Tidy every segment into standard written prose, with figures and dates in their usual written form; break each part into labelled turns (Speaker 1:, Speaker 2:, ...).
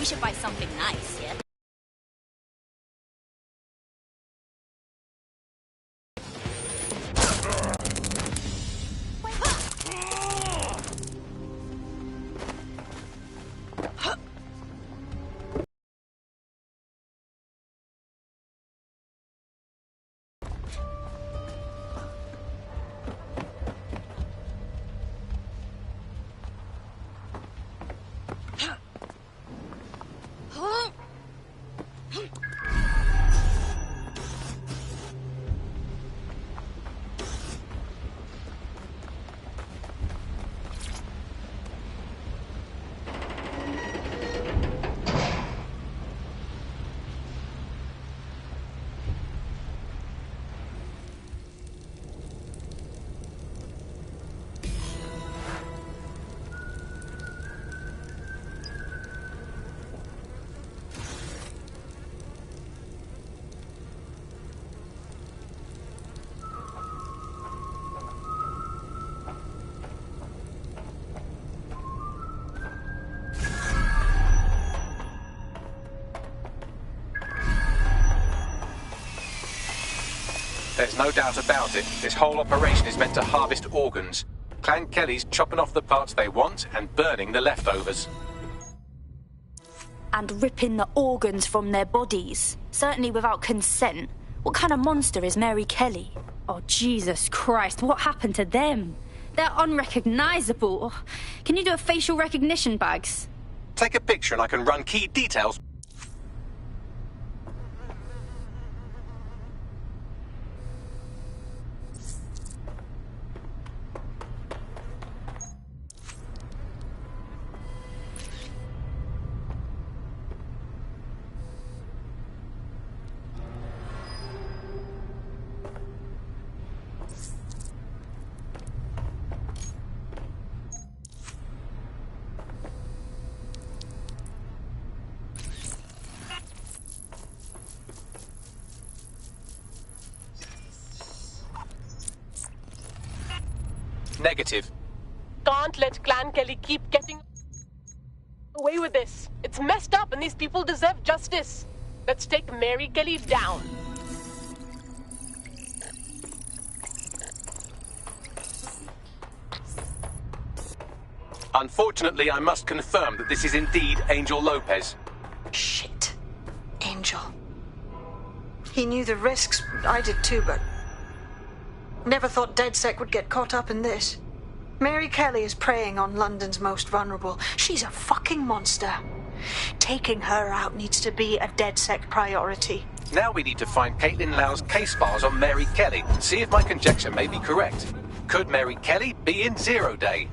Speaker 1: should buy something nice, yeah?
Speaker 2: There's no doubt about it. This whole operation is meant to harvest organs. Clan Kelly's chopping off the parts they want and burning the leftovers.
Speaker 3: And ripping the organs from their bodies. Certainly without consent. What kind of monster is Mary Kelly?
Speaker 4: Oh, Jesus Christ, what happened to them? They're unrecognizable. Can you do a facial recognition, Bags?
Speaker 2: Take a picture and I can run key details. Negative.
Speaker 5: Can't let Clan Kelly keep getting away with this. It's messed up and these people deserve justice. Let's take Mary Kelly down.
Speaker 2: Unfortunately, I must confirm that this is indeed Angel Lopez.
Speaker 6: Shit. Angel. He knew the risks. I did too, but... never thought DedSec would get caught up in this. Mary Kelly is preying on London's most vulnerable. She's a fucking monster. Taking her out needs to be a DedSec priority.
Speaker 2: Now we need to find Caitlin Lau's case files on Mary Kelly and see if my conjecture may be correct. Could Mary Kelly be in Zero Day?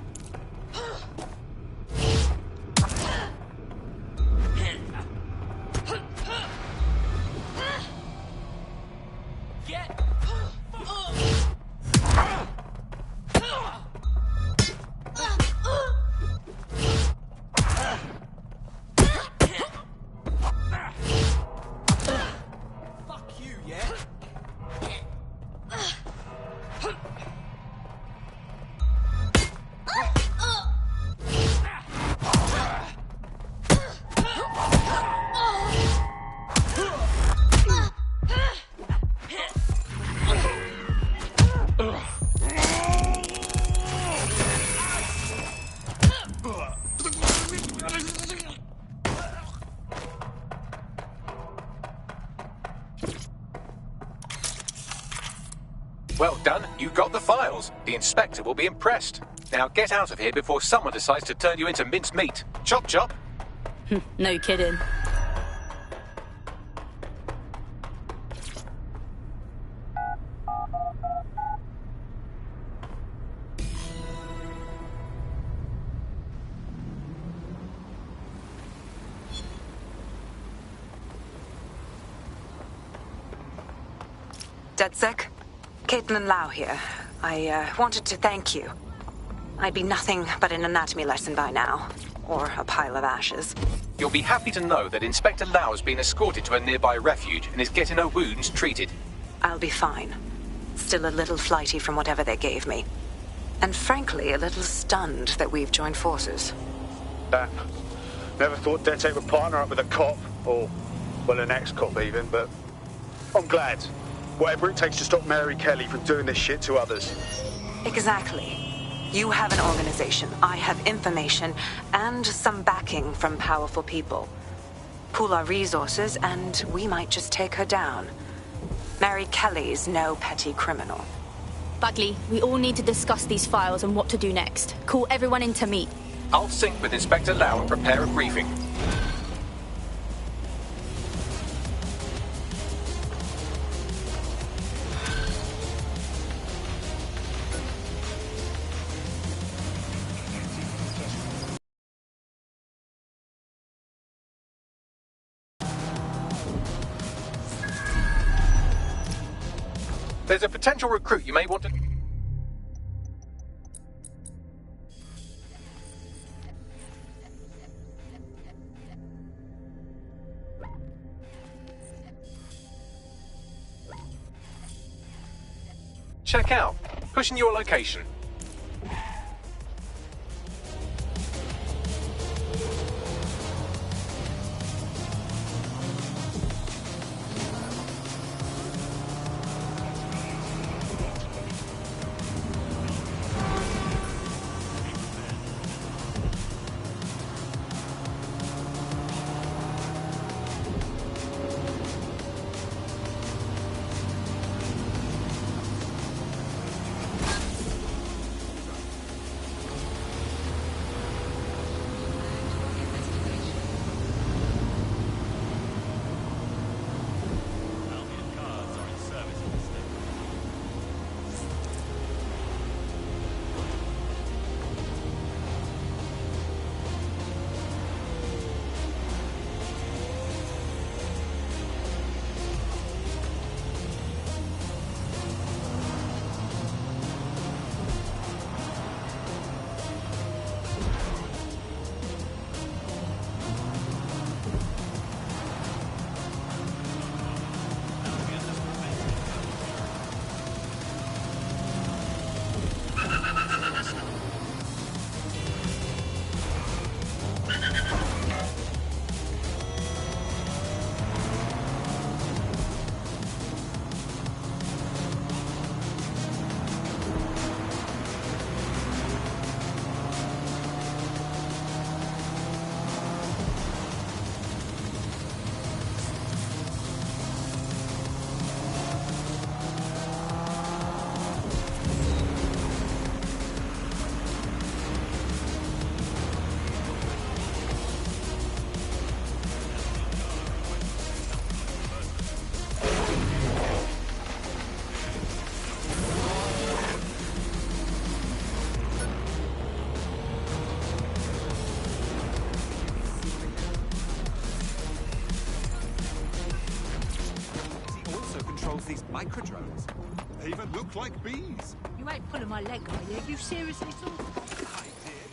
Speaker 2: Well done, you got the files. The inspector will be impressed. Now get out of here before someone decides to turn you into minced meat. Chop chop.
Speaker 4: No kidding.
Speaker 7: DedSec? Caitlin Lau here. I wanted to thank you. I'd be nothing but an anatomy lesson by now. Or a pile of ashes.
Speaker 2: You'll be happy to know that Inspector Lau has been escorted to a nearby refuge and is getting her wounds treated.
Speaker 7: I'll be fine. Still a little flighty from whatever they gave me. And frankly, a little stunned that we've joined forces.
Speaker 1: Never thought DedSec would partner up with a cop, or, well, an ex-cop even, but I'm glad. Whatever it takes to stop Mary Kelly from doing this shit to others.
Speaker 7: Exactly. You have an organization, I have information, and some backing from powerful people. Pool our resources, and we might just take her down. Mary Kelly's no petty criminal.
Speaker 3: Bagley, we all need to discuss these files and what to do next. Call everyone in to meet.
Speaker 2: I'll sync with Inspector Lau and prepare a briefing. There's a potential recruit you may want to... check out. Pushing your location.
Speaker 8: These microdrones. They even look like bees.
Speaker 9: You ain't pulling my leg, are you? You seriously talking?
Speaker 8: I did.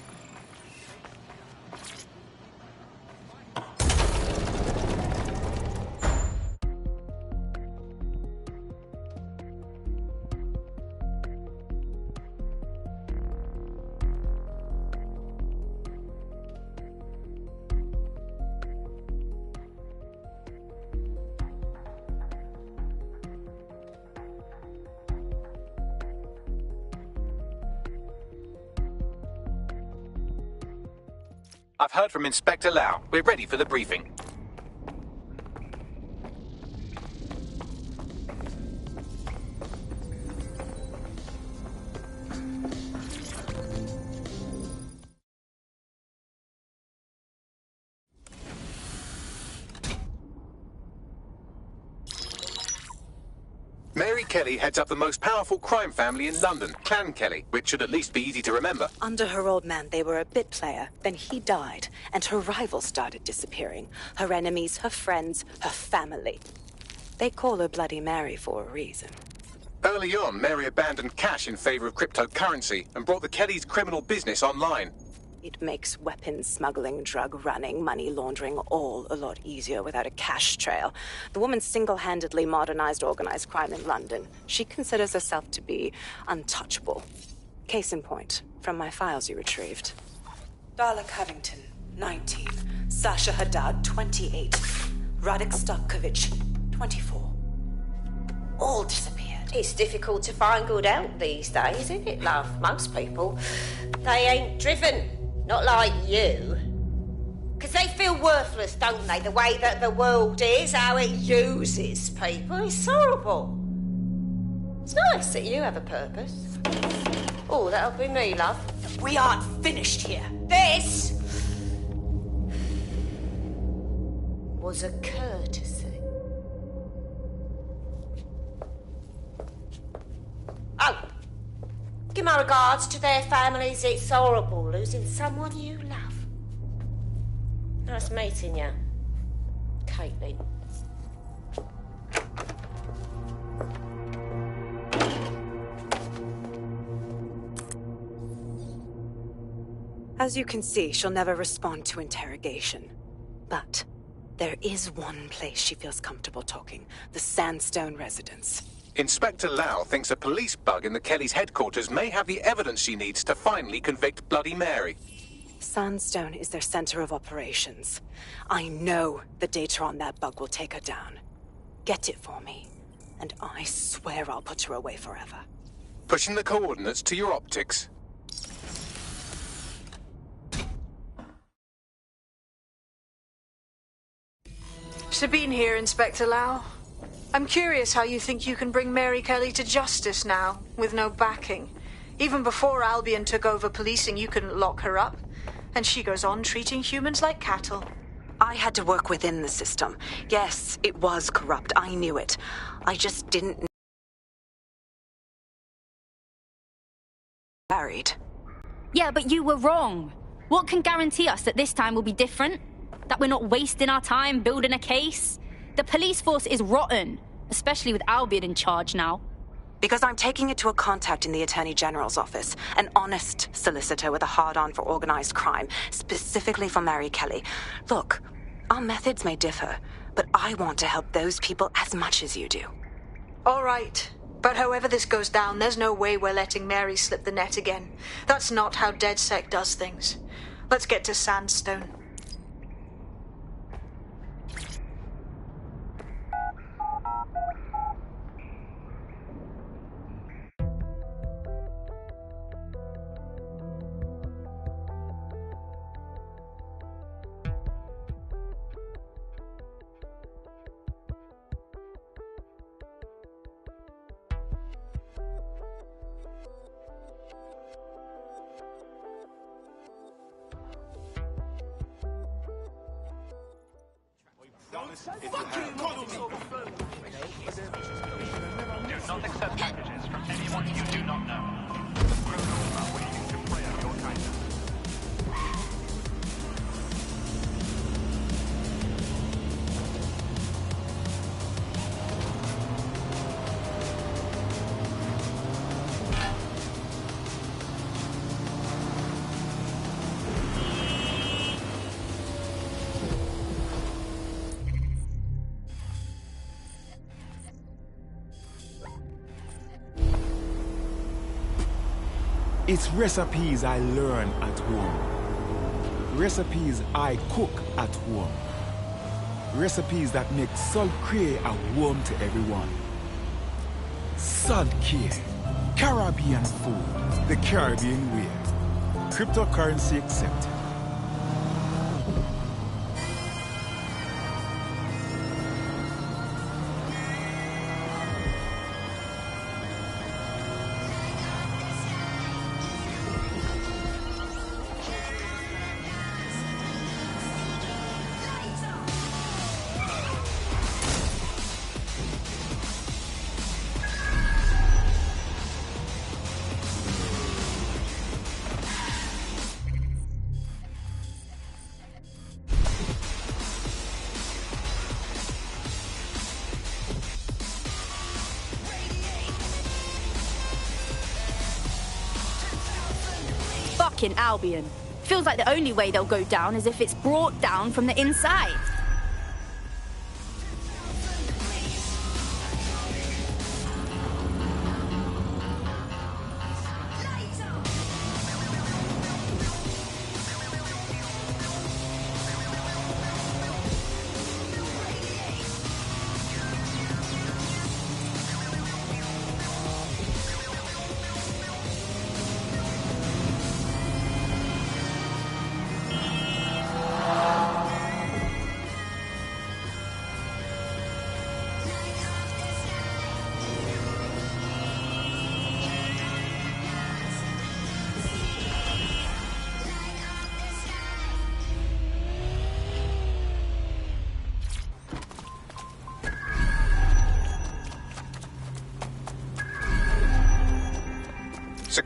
Speaker 2: I've heard from Inspector Lau. We're ready for the briefing. Mary Kelly heads up the most powerful crime family in London, Clan Kelly, which should at least be easy to remember.
Speaker 7: Under her old man, they were a bit player. Then he died, and her rivals started disappearing. Her enemies, her friends, her family. They call her Bloody Mary for a reason.
Speaker 2: Early on, Mary abandoned cash in favor of cryptocurrency and brought the Kellys' criminal business online.
Speaker 7: It makes weapons smuggling, drug running, money laundering all a lot easier without a cash trail. The woman single-handedly modernized organized crime in London. She considers herself to be untouchable. Case in point, from my files you retrieved. Darla Covington, 19, Sasha Haddad, 28. Radek Stavkovich, 24. All disappeared.
Speaker 10: It's difficult to find good help these days, isn't it, love? Most people, they ain't driven. Not like you. Because they feel worthless, don't they? The way that the world is, how it uses people. It's horrible. It's nice that you have a purpose. Oh, that'll be me, love.
Speaker 6: We aren't finished here.
Speaker 10: This was a courtesy. Oh, give my regards to their families. It's horrible losing someone you love. Nice meeting you, Caitlin.
Speaker 7: As you can see, she'll never respond to interrogation. But there is one place she feels comfortable talking, the Sandstone residence.
Speaker 2: Inspector Lau thinks a police bug in the Kellys' headquarters may have the evidence she needs to finally convict Bloody Mary.
Speaker 7: Sandstone is their center of operations. I know the data on that bug will take her down. Get it for me, and I swear I'll put her away forever.
Speaker 2: Pushing the coordinates to your optics.
Speaker 6: Sabine here, Inspector Lau. I'm curious how you think you can bring Mary Kelly to justice now, with no backing. Even before Albion took over policing, you couldn't lock her up. And she goes on treating humans like cattle.
Speaker 7: I had to work within the system. Yes, it was corrupt. I knew it. I just didn't... Buried.
Speaker 4: Yeah, but you were wrong. What can guarantee us that this time will be different? That we're not wasting our time building a case? The police force is rotten, especially with Albion in charge now.
Speaker 7: Because I'm taking it to a contact in the Attorney General's office, an honest solicitor with a hard-on for organized crime, specifically for Mary Kelly. Look, our methods may differ, but I want to help those people as much as you do.
Speaker 6: All right. But however this goes down, there's no way we're letting Mary slip the net again. That's not how DedSec does things. Let's get to Sandstone.
Speaker 11: Do not accept packages from anyone you do not know. The protocols are waiting to prey on your kindness.
Speaker 12: It's recipes I learn at home. Recipes I cook at home. Recipes that make Salt Cray a home to everyone. Salt Cray, Caribbean food, the Caribbean way. Cryptocurrency accepted.
Speaker 4: In Albion. Feels like the only way they'll go down is if it's brought down from the inside.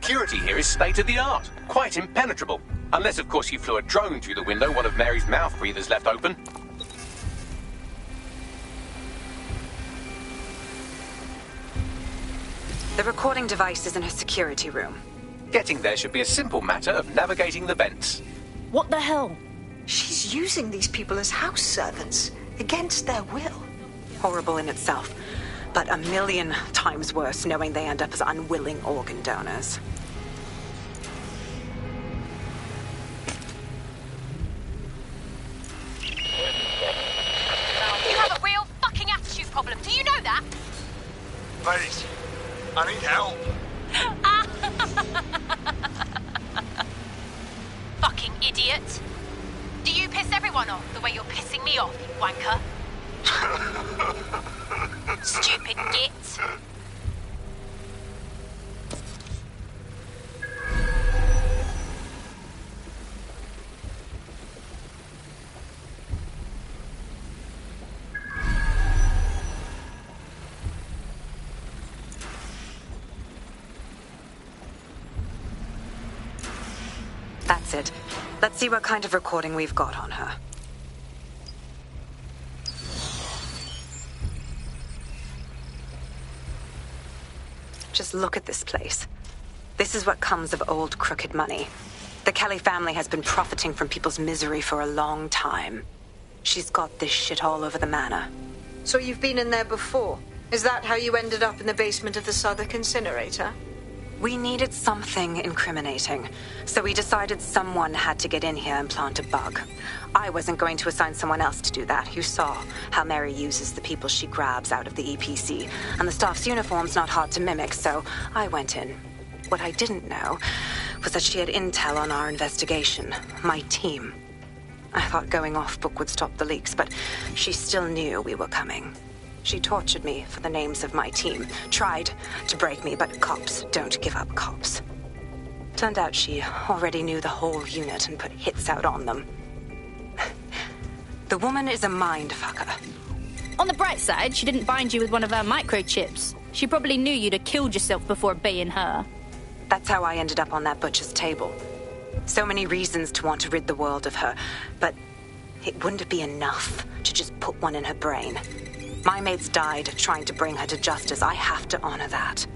Speaker 2: security here is state-of-the-art. Quite impenetrable. Unless, of course, you flew a drone through the window one of Mary's mouth breathers left open.
Speaker 7: The recording device is in her security room.
Speaker 2: Getting there should be a simple matter of navigating the vents.
Speaker 4: What the hell?
Speaker 6: She's using these people as house servants, against their will.
Speaker 7: Horrible in itself, but a million times worse knowing they end up as unwilling organ donors.
Speaker 13: You have a real fucking attitude problem. Do you know that?
Speaker 8: Please, I need help.
Speaker 13: Fucking idiot. Do you piss everyone off the way you're pissing me off, you wanker? Stupid git.
Speaker 7: That's it. Let's see what kind of recording we've got on her. Just look at this place. This is what comes of old crooked money. The Kelly family has been profiting from people's misery for a long time. She's got this shit all over the manor.
Speaker 6: So you've been in there before? Is that how you ended up in the basement of the Southwark incinerator?
Speaker 7: We needed something incriminating, so we decided someone had to get in here and plant a bug. I wasn't going to assign someone else to do that. You saw how Mary uses the people she grabs out of the EPC, and the staff's uniform's not hard to mimic, so I went in. What I didn't know was that she had intel on our investigation, my team. I thought going off book would stop the leaks, but she still knew we were coming. She tortured me for the names of my team, tried to break me, but cops don't give up cops. Turned out she already knew the whole unit and put hits out on them. The woman is a mind-fucker.
Speaker 4: On the bright side, she didn't bind you with one of her microchips. She probably knew you'd have killed yourself before obeying her.
Speaker 7: That's how I ended up on that butcher's table. So many reasons to want to rid the world of her, but it wouldn't be enough to just put one in her brain. My mates died trying to bring her to justice. I have to honor that.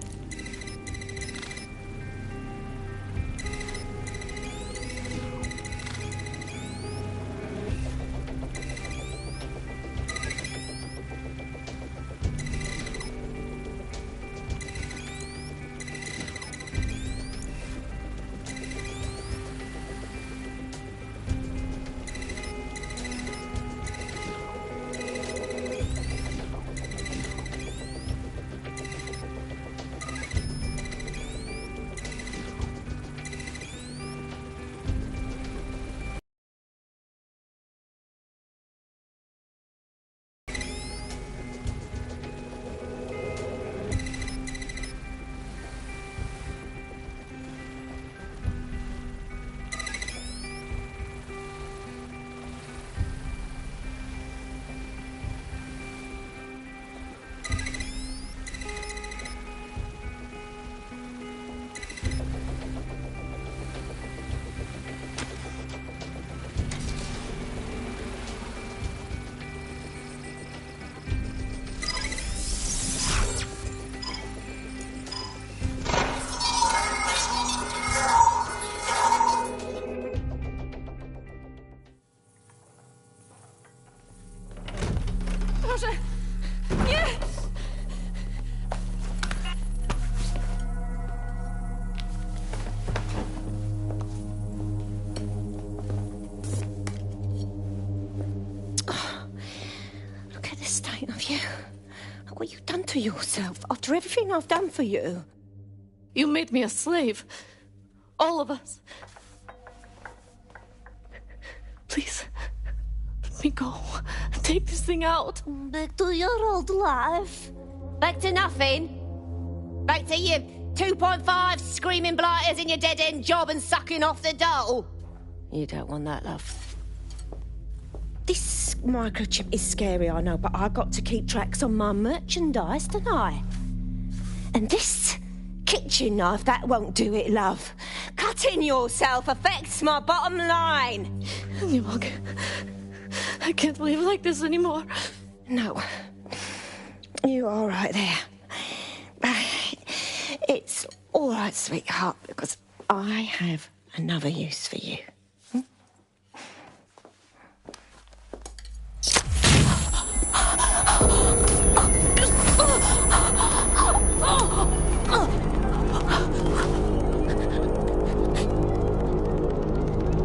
Speaker 10: What you've done to yourself after everything I've done for you.
Speaker 5: You made me a slave. All of us. Please, let me go. Take this thing out.
Speaker 10: Back to your old life.
Speaker 13: Back to nothing. Back to you 2.5 screaming blighters in your dead-end job and sucking off the dole.
Speaker 10: You don't want that, love. This microchip is scary, I know, but I got to keep tracks on my merchandise, don't I? And this
Speaker 13: kitchen knife, that won't do it, love. Cutting yourself affects my bottom line.
Speaker 14: I can't live like this anymore.
Speaker 13: No. You're all right there. It's all right, sweetheart, because I have another use for you.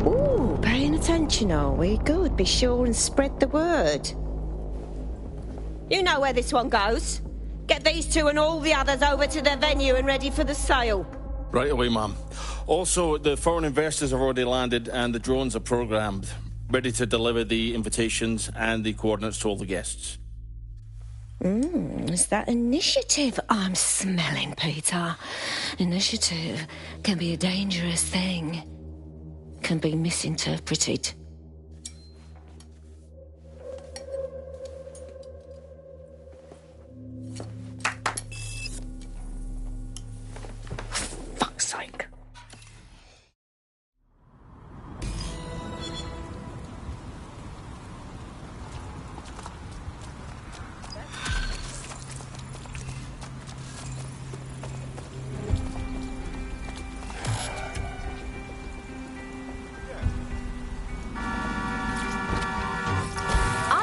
Speaker 13: Ooh, paying attention, are we? Good. Be sure and spread the word. You know where this one goes. Get these two and all the others over to their venue and ready for the sale.
Speaker 15: Right away, Ma'am. Also, the foreign investors have already landed and the drones are programmed, ready to deliver the invitations and the coordinates to all the guests.
Speaker 13: It's that initiative I'm smelling, Peter. Initiative can be a dangerous thing. Can be misinterpreted. Fuck's sake.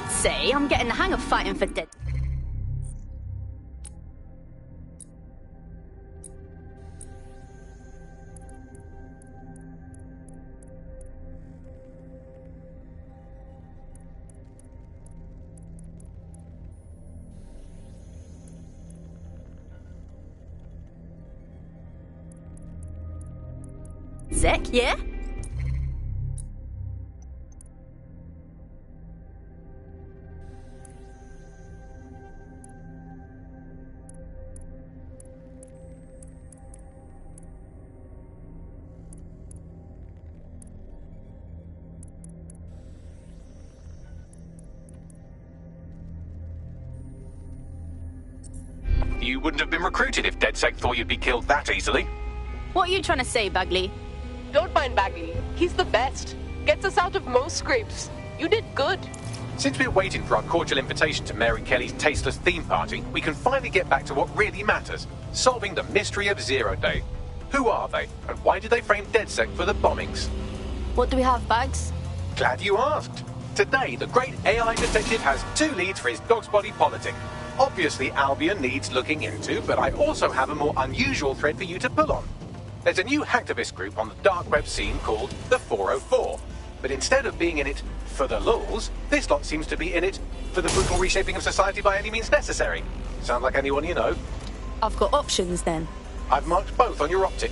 Speaker 4: Say I'm getting the hang of fighting for dead. Zek, yeah?
Speaker 2: You wouldn't have been recruited if DedSec thought you'd be killed that easily.
Speaker 4: What are you trying to say, Bagley?
Speaker 5: Don't mind Bagley. He's the best. Gets us out of most scrapes. You did good.
Speaker 2: Since we're waiting for our cordial invitation to Mary Kelly's tasteless theme party, we can finally get back to what really matters, solving the mystery of Zero Day. Who are they, and why did they frame DedSec for the bombings?
Speaker 4: What do we have, Bags?
Speaker 2: Glad you asked. Today, the great AI detective has 2 leads for his dog's body politic. Obviously, Albion needs looking into, but I also have a more unusual thread for you to pull on. There's a new hacktivist group on the dark web scene called the 404. But instead of being in it for the lulz, this lot seems to be in it for the brutal reshaping of society by any means necessary. Sound like anyone you know?
Speaker 4: I've got options then.
Speaker 2: I've marked both on your optic.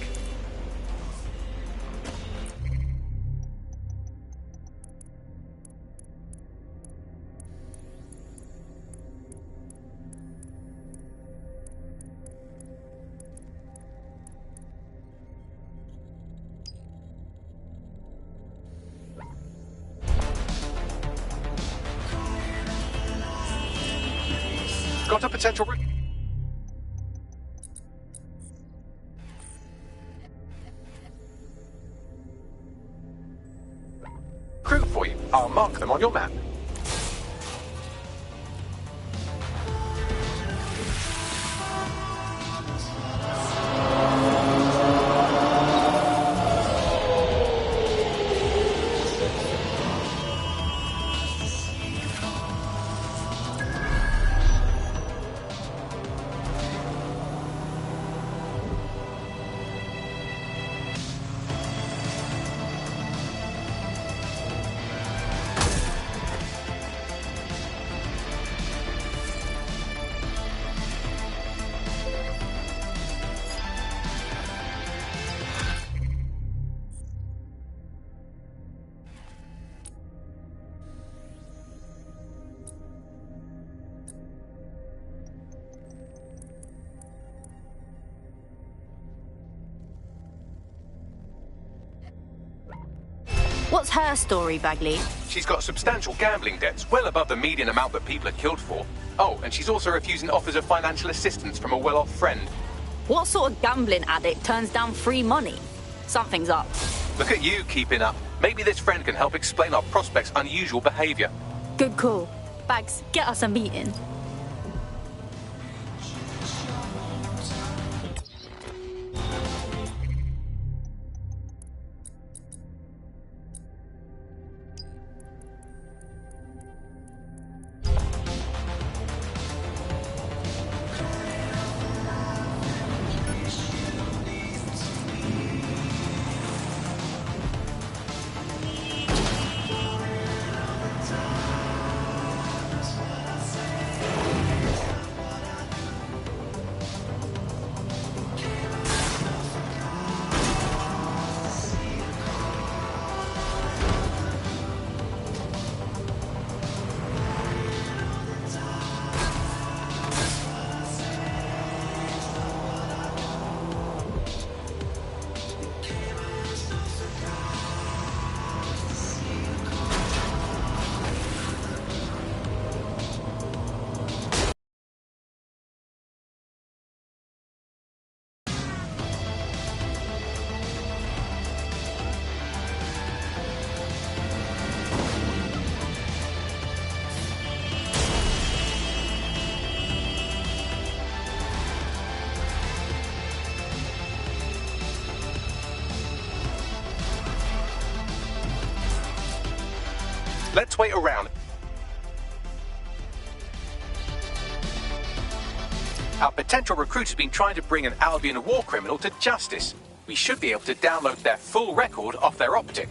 Speaker 2: Got a potential recruit for you. I'll mark them on your map.
Speaker 4: What's her story, Bagley?
Speaker 2: She's got substantial gambling debts, well above the median amount that people are killed for. Oh, and she's also refusing offers of financial assistance from a well-off friend.
Speaker 4: What sort of gambling addict turns down free money? Something's up.
Speaker 2: Look at you keeping up. Maybe this friend can help explain our prospect's unusual behavior.
Speaker 4: Good call. Bags, get us a meeting.
Speaker 2: Let's wait around. Our potential recruit has been trying to bring an Albion war criminal to justice. We should be able to download their full record off their optic.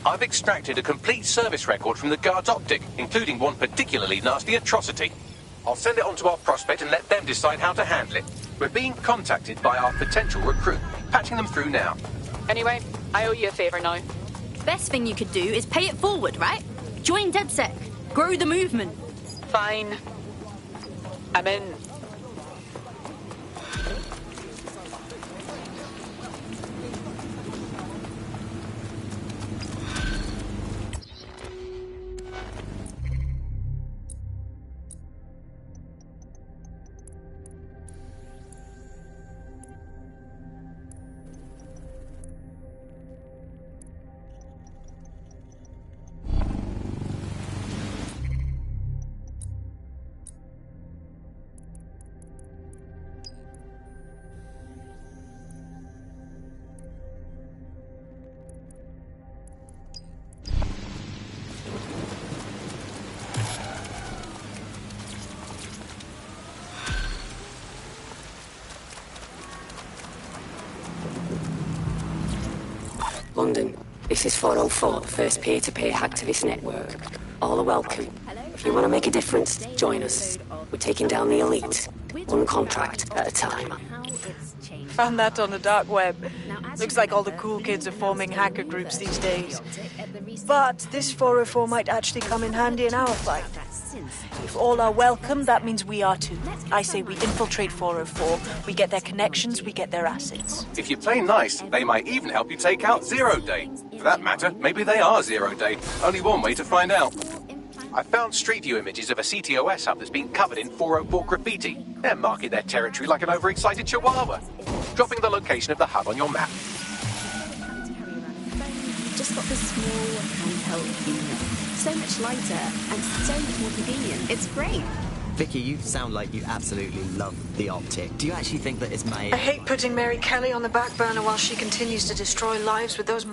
Speaker 2: I've extracted a complete service record from the guard's optic, including one particularly nasty atrocity. I'll send it on to our prospect and let them decide how to handle it. We're being contacted by our potential recruit, patching them through now.
Speaker 5: Anyway, I owe you a favor now.
Speaker 4: Best thing you could do is pay it forward, right? Join DedSec. Grow the movement.
Speaker 5: Fine. I'm in.
Speaker 16: London, this is 404, the first peer-to-peer hacktivist network. All are welcome. If you want to make a difference, join us. We're taking down the elite, one contract at a time.
Speaker 6: Found that on the dark web. Looks like all the cool kids are forming hacker groups these days. But this 404 might actually come in handy in our fight. If all are welcome, that means we are too. I say we infiltrate 404, we get their connections, we get their assets.
Speaker 2: If you play nice, they might even help you take out Zero Day. For that matter, maybe they are Zero Day. Only one way to find out. I found Street View images of a CTOS hub that's been covered in 404 graffiti. They're marking their territory like an overexcited chihuahua. Dropping the location of the hub on your map.
Speaker 17: Just got this small handheld unit. So much lighter and so much more convenient. It's great.
Speaker 18: Vicky, you sound like you absolutely love the optic. Do you actually think that it's
Speaker 6: I hate putting Mary Kelly on the back burner while she continues to destroy lives with those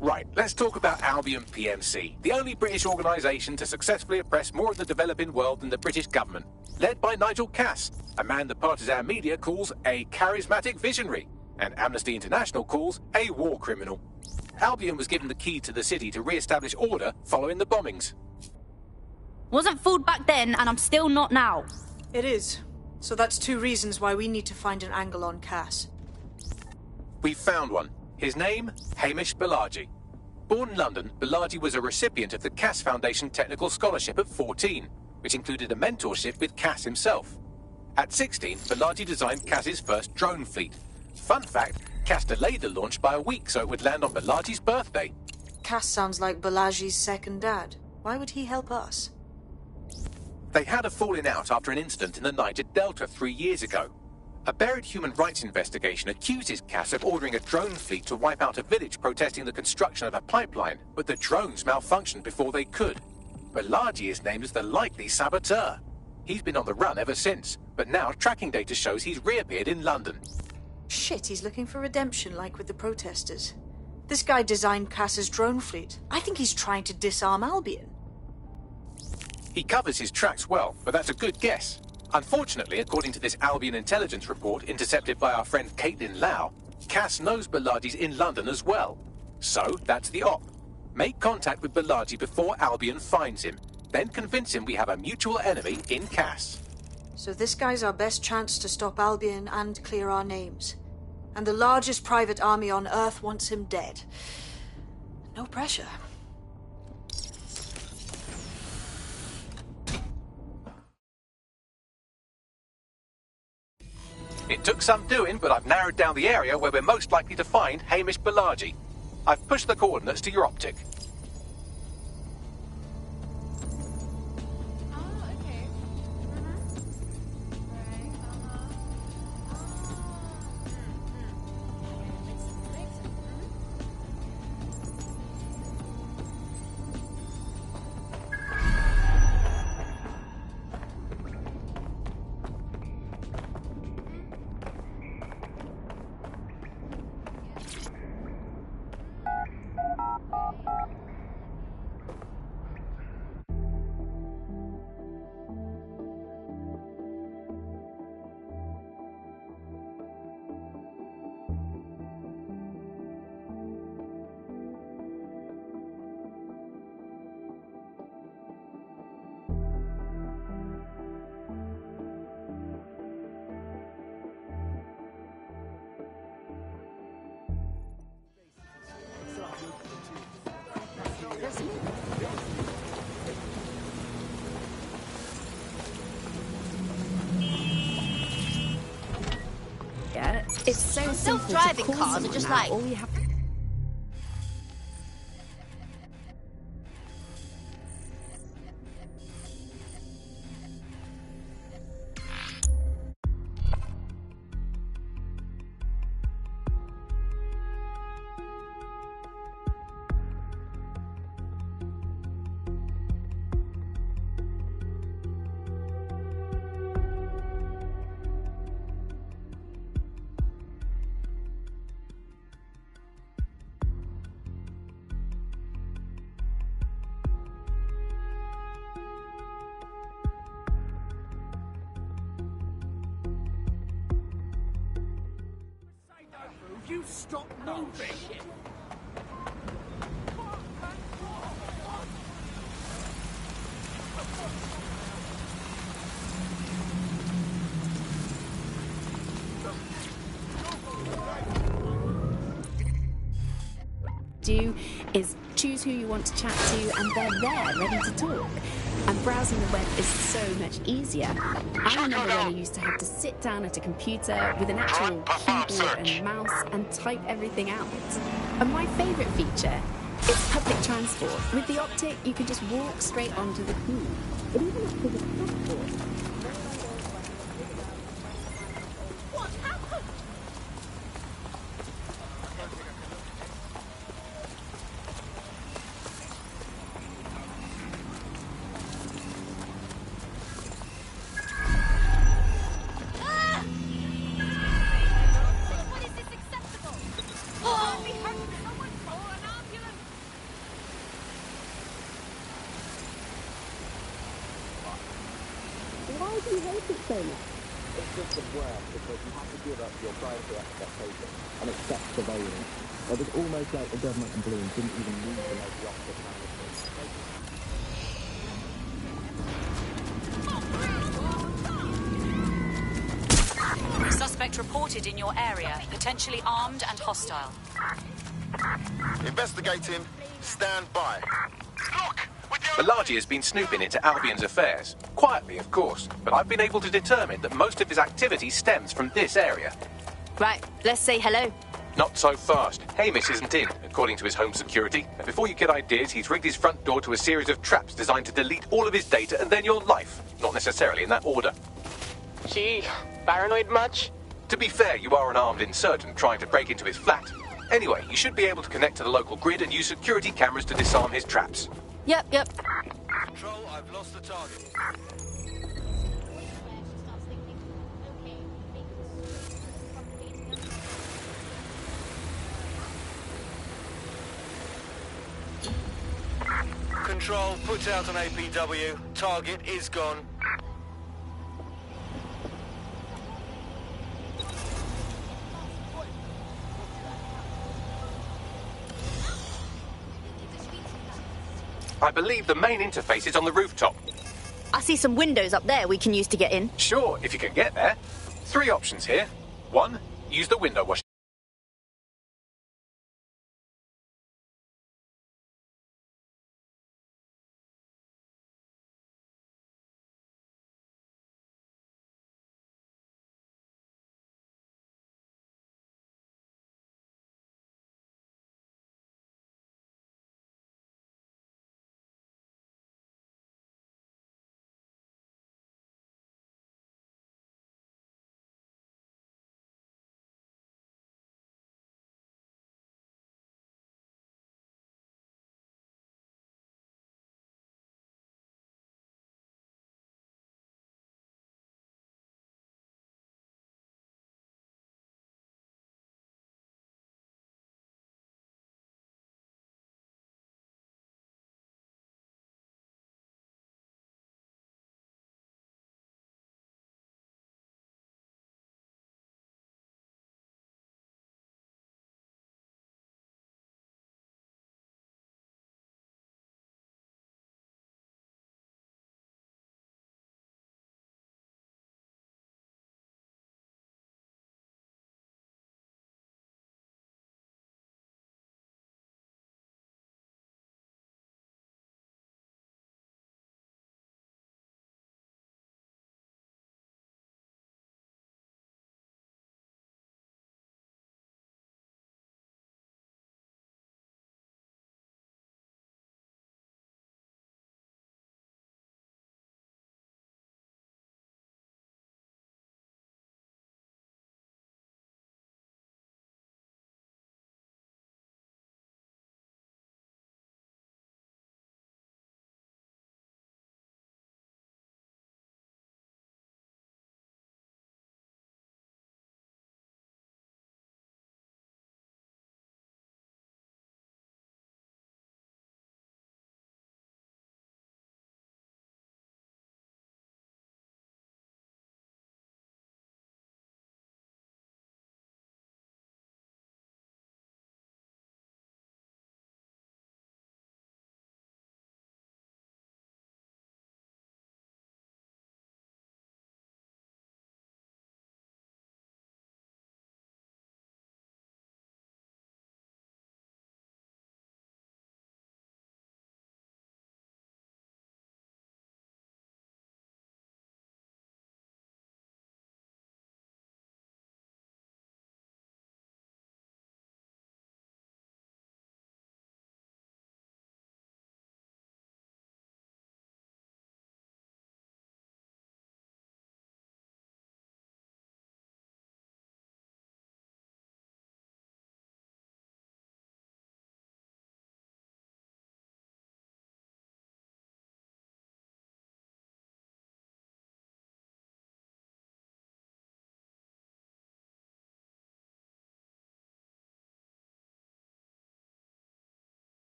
Speaker 2: Right, let's talk about Albion PMC, the only British organisation to successfully oppress more of the developing world than the British government, led by Nigel Cass, a man the partisan media calls a charismatic visionary, and Amnesty International calls a war criminal. Albion was given the key to the city to re-establish order following the bombings.
Speaker 4: Wasn't fooled back then, and I'm still not now.
Speaker 6: It is. So that's 2 reasons why we need to find an angle on Cass.
Speaker 2: We've found one. His name, Hamish Balaji. Born in London, Balaji was a recipient of the Cass Foundation Technical Scholarship at 14, which included a mentorship with Cass himself. At 16, Balaji designed Cass's first drone fleet. Fun fact, Cass delayed the launch by a week so it would land on Balaji's birthday.
Speaker 6: Cass sounds like Balaji's second dad. Why would he help us?
Speaker 2: They had a falling out after an incident in the Niger Delta 3 years ago. A buried human rights investigation accuses Cass of ordering a drone fleet to wipe out a village protesting the construction of a pipeline, but the drones malfunctioned before they could. Balaji is named as the likely saboteur. He's been on the run ever since, but now tracking data shows he's reappeared in London.
Speaker 6: Shit, he's looking for redemption like with the protesters. This guy designed Cass's drone fleet. I think he's trying to disarm Albion.
Speaker 2: He covers his tracks well, but that's a good guess. Unfortunately, according to this Albion intelligence report intercepted by our friend Caitlin Lau, Cass knows Balaji's in London as well. So, that's the op. Make contact with Balaji before Albion finds him. Then convince him we have a mutual enemy in Cass.
Speaker 6: So this guy's our best chance to stop Albion and clear our names. And the largest private army on Earth wants him dead. No pressure.
Speaker 2: It took some doing, but I've narrowed down the area where we're most likely to find Hamish Balaji. I've pushed the coordinates to your optic.
Speaker 17: Yeah, it's so simple.
Speaker 3: Self-driving cars are just like...
Speaker 17: all you have to...
Speaker 9: You stop moving!
Speaker 17: Do is choose who you want to chat to, and they're there, ready to talk. And browsing the web is so much easier. I remember when I used to have to sit down at a computer with an actual keyboard and mouse and type everything out. And my favourite feature is public transport. With the optic, you can just walk straight onto the queue. But even up to the transport.
Speaker 13: it so much?
Speaker 19: It's just the worst because you have to give up your privacy expectations and accept surveillance. It was almost like the government and Bloom didn't even need to make the opposite kind of thing.
Speaker 20: Suspect reported in your area, potentially armed and hostile.
Speaker 21: Investigating. Stand by.
Speaker 2: Malaji has been snooping into Albion's affairs. Quietly, of course, but I've been able to determine that most of his activity stems from this area.
Speaker 4: Right, let's say hello.
Speaker 2: Not so fast. Hamish isn't in, according to his home security. And before you get ideas, he's rigged his front door to a series of traps designed to delete all of his data and then your life. Not necessarily in that order.
Speaker 5: Gee, paranoid much?
Speaker 2: To be fair, you are an armed insurgent trying to break into his flat. Anyway, you should be able to connect to the local grid and use security cameras to disarm his traps.
Speaker 4: Yep.
Speaker 21: Control, I've lost the target. Control, put out an APW. Target is gone.
Speaker 2: I believe the main interface is on the rooftop.
Speaker 4: I see some windows up there we can use to get in.
Speaker 2: Sure, if you can get there. 3 options here. 1, use the window wash.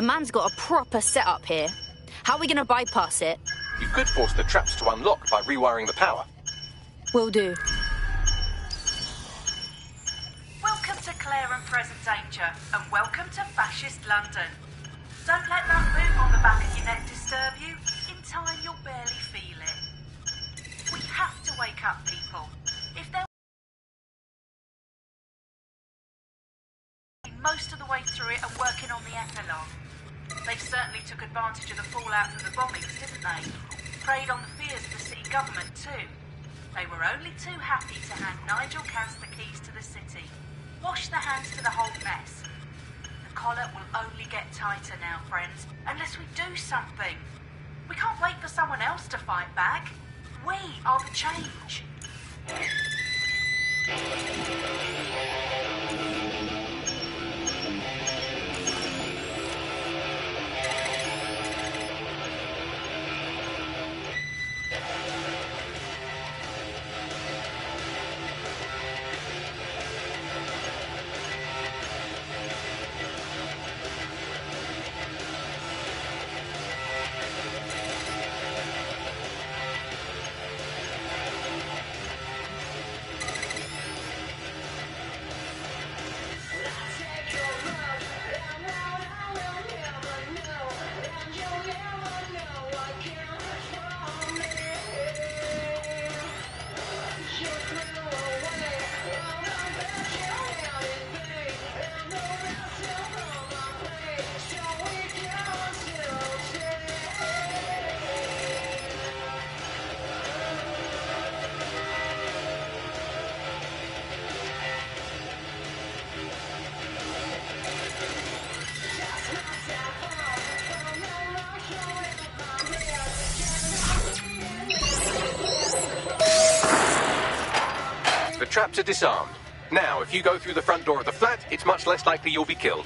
Speaker 4: The man's got a proper setup here. How are we gonna bypass it?
Speaker 2: You could force the traps to unlock by rewiring the power.
Speaker 4: Will do.
Speaker 1: Welcome to Claire and Present Danger, and welcome to Fascist London. Don't let that move on the back of your neck disturb you. In time, you'll barely feel it. We have to wake up people. If they're most of the way through it and working on the epilogue. They certainly took advantage of the fallout from the bombings, didn't they? Preyed on the fears of the city government too. They were only too happy to hand Nigel Cass the keys to the city. Wash their hands to the whole mess. The collar will only get tighter now, friends, unless we do something. We can't wait for someone else to fight back. We are the change.
Speaker 2: Traps are disarmed. Now, if you go through the front door of the flat, it's much less likely you'll be killed.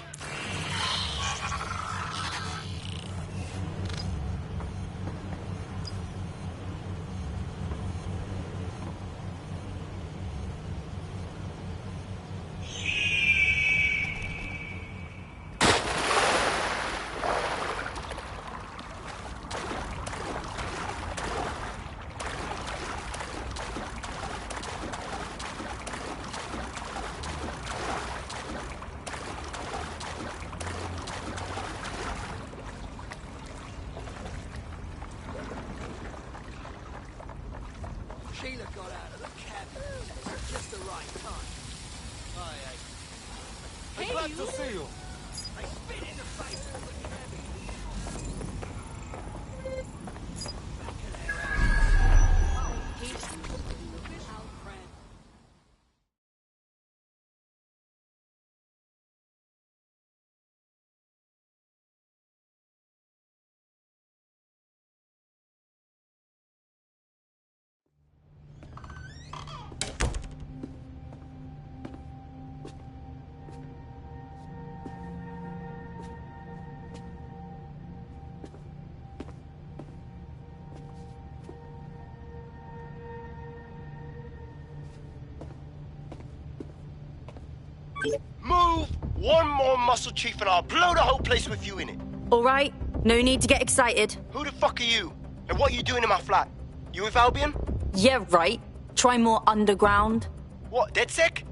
Speaker 22: Move one more muscle, Chief, and I'll blow the whole place with you in it.
Speaker 4: All right, no need to get excited.
Speaker 22: Who the fuck are you? And what are you doing in my flat? You with Albion?
Speaker 4: Yeah, right. Try more underground.
Speaker 22: What, DedSec?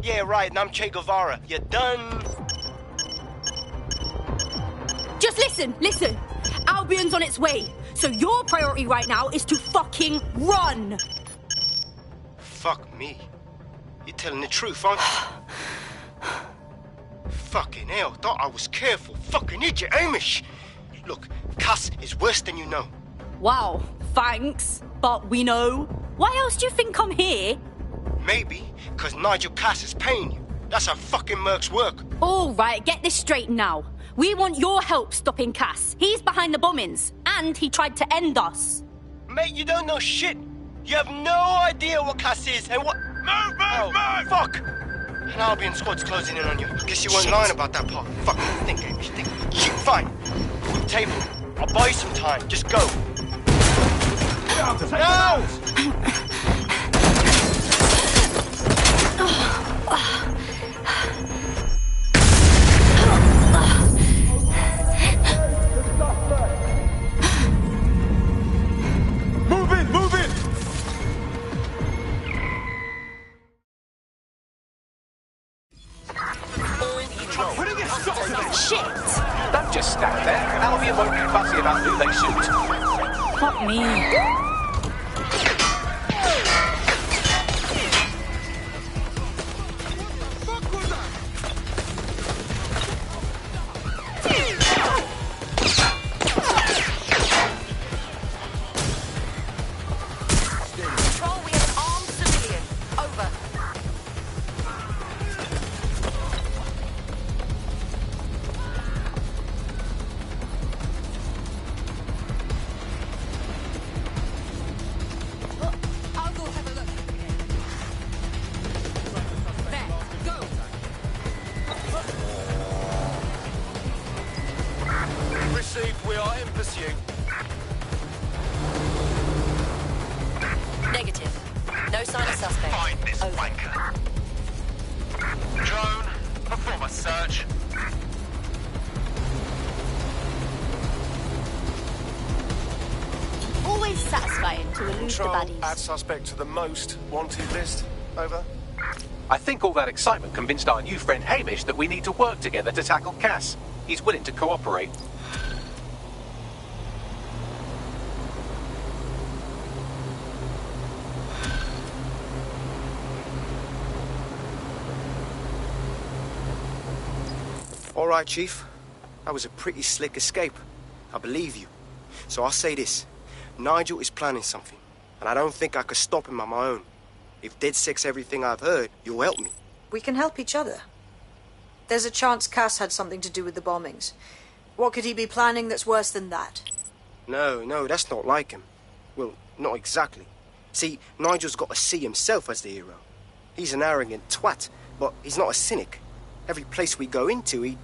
Speaker 22: Yeah, right, and I'm Che Guevara. You done?
Speaker 4: Just listen. Albion's on its way. So your priority right now is to fucking run.
Speaker 22: Fuck me. You're telling the truth, aren't you? Fucking hell, thought I was careful. Fucking idiot, Amish. Look, Cass is worse than you know.
Speaker 4: Wow, thanks. But we know. Why else do you think I'm here?
Speaker 22: Maybe, because Nigel Cass is paying you. That's how fucking mercs work.
Speaker 4: All right, get this straight now. We want your help stopping Cass. He's behind the bombings, and he tried to end us.
Speaker 22: Mate, you don't know shit. You have no idea what Cass is and what... Move! Fuck! An Albion squad's closing in on you. Guess you weren't lying about that part. Fucking think, Amish, think. Shit, fine. Table. I'll buy you some time. Just go. No!
Speaker 4: Shit!
Speaker 2: Don't just stand there. Albion won't be fussy about who they shoot.
Speaker 3: Not me.
Speaker 21: We are in pursuit.
Speaker 20: Negative. No sign of suspect.
Speaker 21: Find this wanker. Drone, perform a search.
Speaker 4: Always satisfying to elude the baddies.
Speaker 21: Add suspect to the most wanted list. Over.
Speaker 2: I think all that excitement convinced our new friend Hamish that we need to work together to tackle Cass. He's willing to cooperate.
Speaker 22: All right, Chief. That was a pretty slick escape. I believe you. So I'll say this. Nigel is planning something, and I don't think I could stop him on my own. If DedSec's everything I've heard, you'll help me.
Speaker 6: We can help each other. There's a chance Cass had something to do with the bombings. What could he be planning that's worse than that?
Speaker 22: No, that's not like him. Well, not exactly. See, Nigel's got to see himself as the hero. He's an arrogant twat, but he's not a cynic. Every place we go into,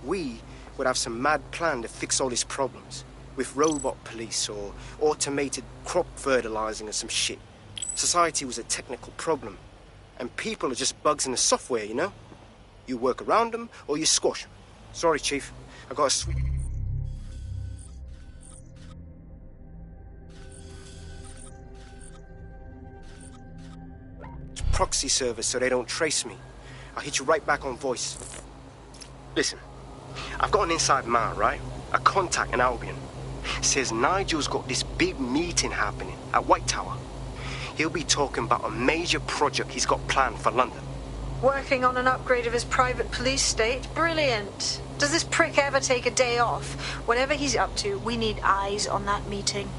Speaker 22: we would have some mad plan to fix all his problems. With robot police or automated crop fertilizing or some shit. Society was a technical problem. And people are just bugs in the software, you know? You work around them or you squash them. Sorry, Chief. I got a proxy service so they don't trace me. I'll hit you right back on voice. Listen, I've got an inside man, right? A contact in Albion. Says Nigel's got this big meeting happening at White Tower. He'll be talking about a major project he's got planned for London.
Speaker 6: Working on an upgrade of his private police state? Brilliant. Does this prick ever take a day off? Whatever he's up to, we need eyes on that meeting.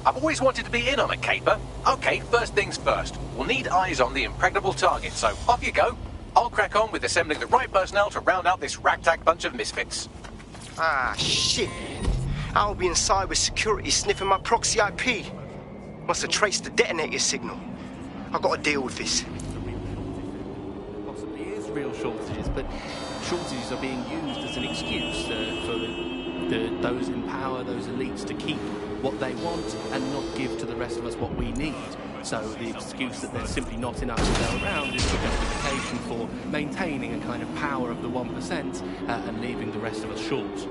Speaker 2: I've always wanted to be in on a caper. Okay, first things first. We'll need eyes on the impregnable target, so off you go. I'll crack on with assembling the right personnel to round out this ragtag bunch of misfits.
Speaker 22: Ah, shit. Albion cyber security sniffing my proxy IP. Must have traced the detonator signal. I've got to deal with this.
Speaker 11: Possibly is real shortages, but shortages are being used as an excuse for those in power, those elites, to keep what they want and not give to the rest of us what we need. So the excuse that there's simply not enough to go around is the justification for maintaining a kind of power of the 1% and leaving the rest of us short.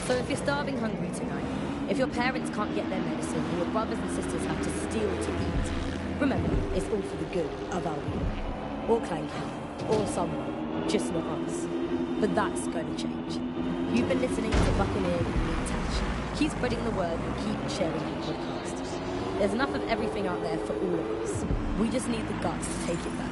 Speaker 12: So if you're starving hungry tonight, if your parents can't get their medicine and your brothers and sisters have to steal to eat, remember, it's all for the good of Albion. Or Clank, or someone, just not us. But that's going to change. You've been listening to Buccaneer with me, Tash. Keep spreading the word and keep sharing the podcast. There's enough of everything out there for all of us. We just need the guts to take it back.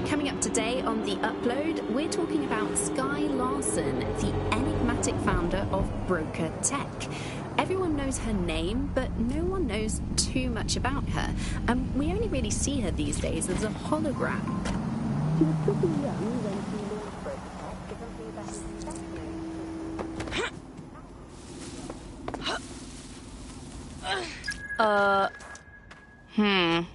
Speaker 17: Coming up today on The Upload, we're talking about Skye Larson, the enigmatic founder of Broker Tech. Everyone knows her name, but no one knows too much about her. And we only really see her these days as a hologram. She was pretty young when she launched Broker Tech.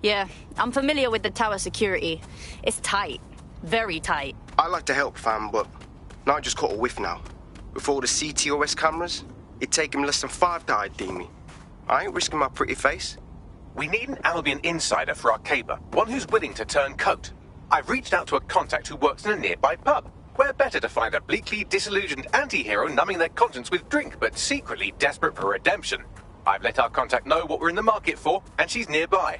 Speaker 4: Yeah, I'm familiar with the tower security. It's tight. Very tight.
Speaker 22: I'd like to help, fam, but Nigel's caught a whiff now. With all the CTOS cameras, it'd take him less than 5 to ID me. I ain't risking my pretty face.
Speaker 2: We need an Albion insider for our caper, one who's willing to turn coat. I've reached out to a contact who works in a nearby pub. Where better to find a bleakly disillusioned anti-hero numbing their conscience with drink, but secretly desperate for redemption? I've let our contact know what we're in the market for, and she's nearby.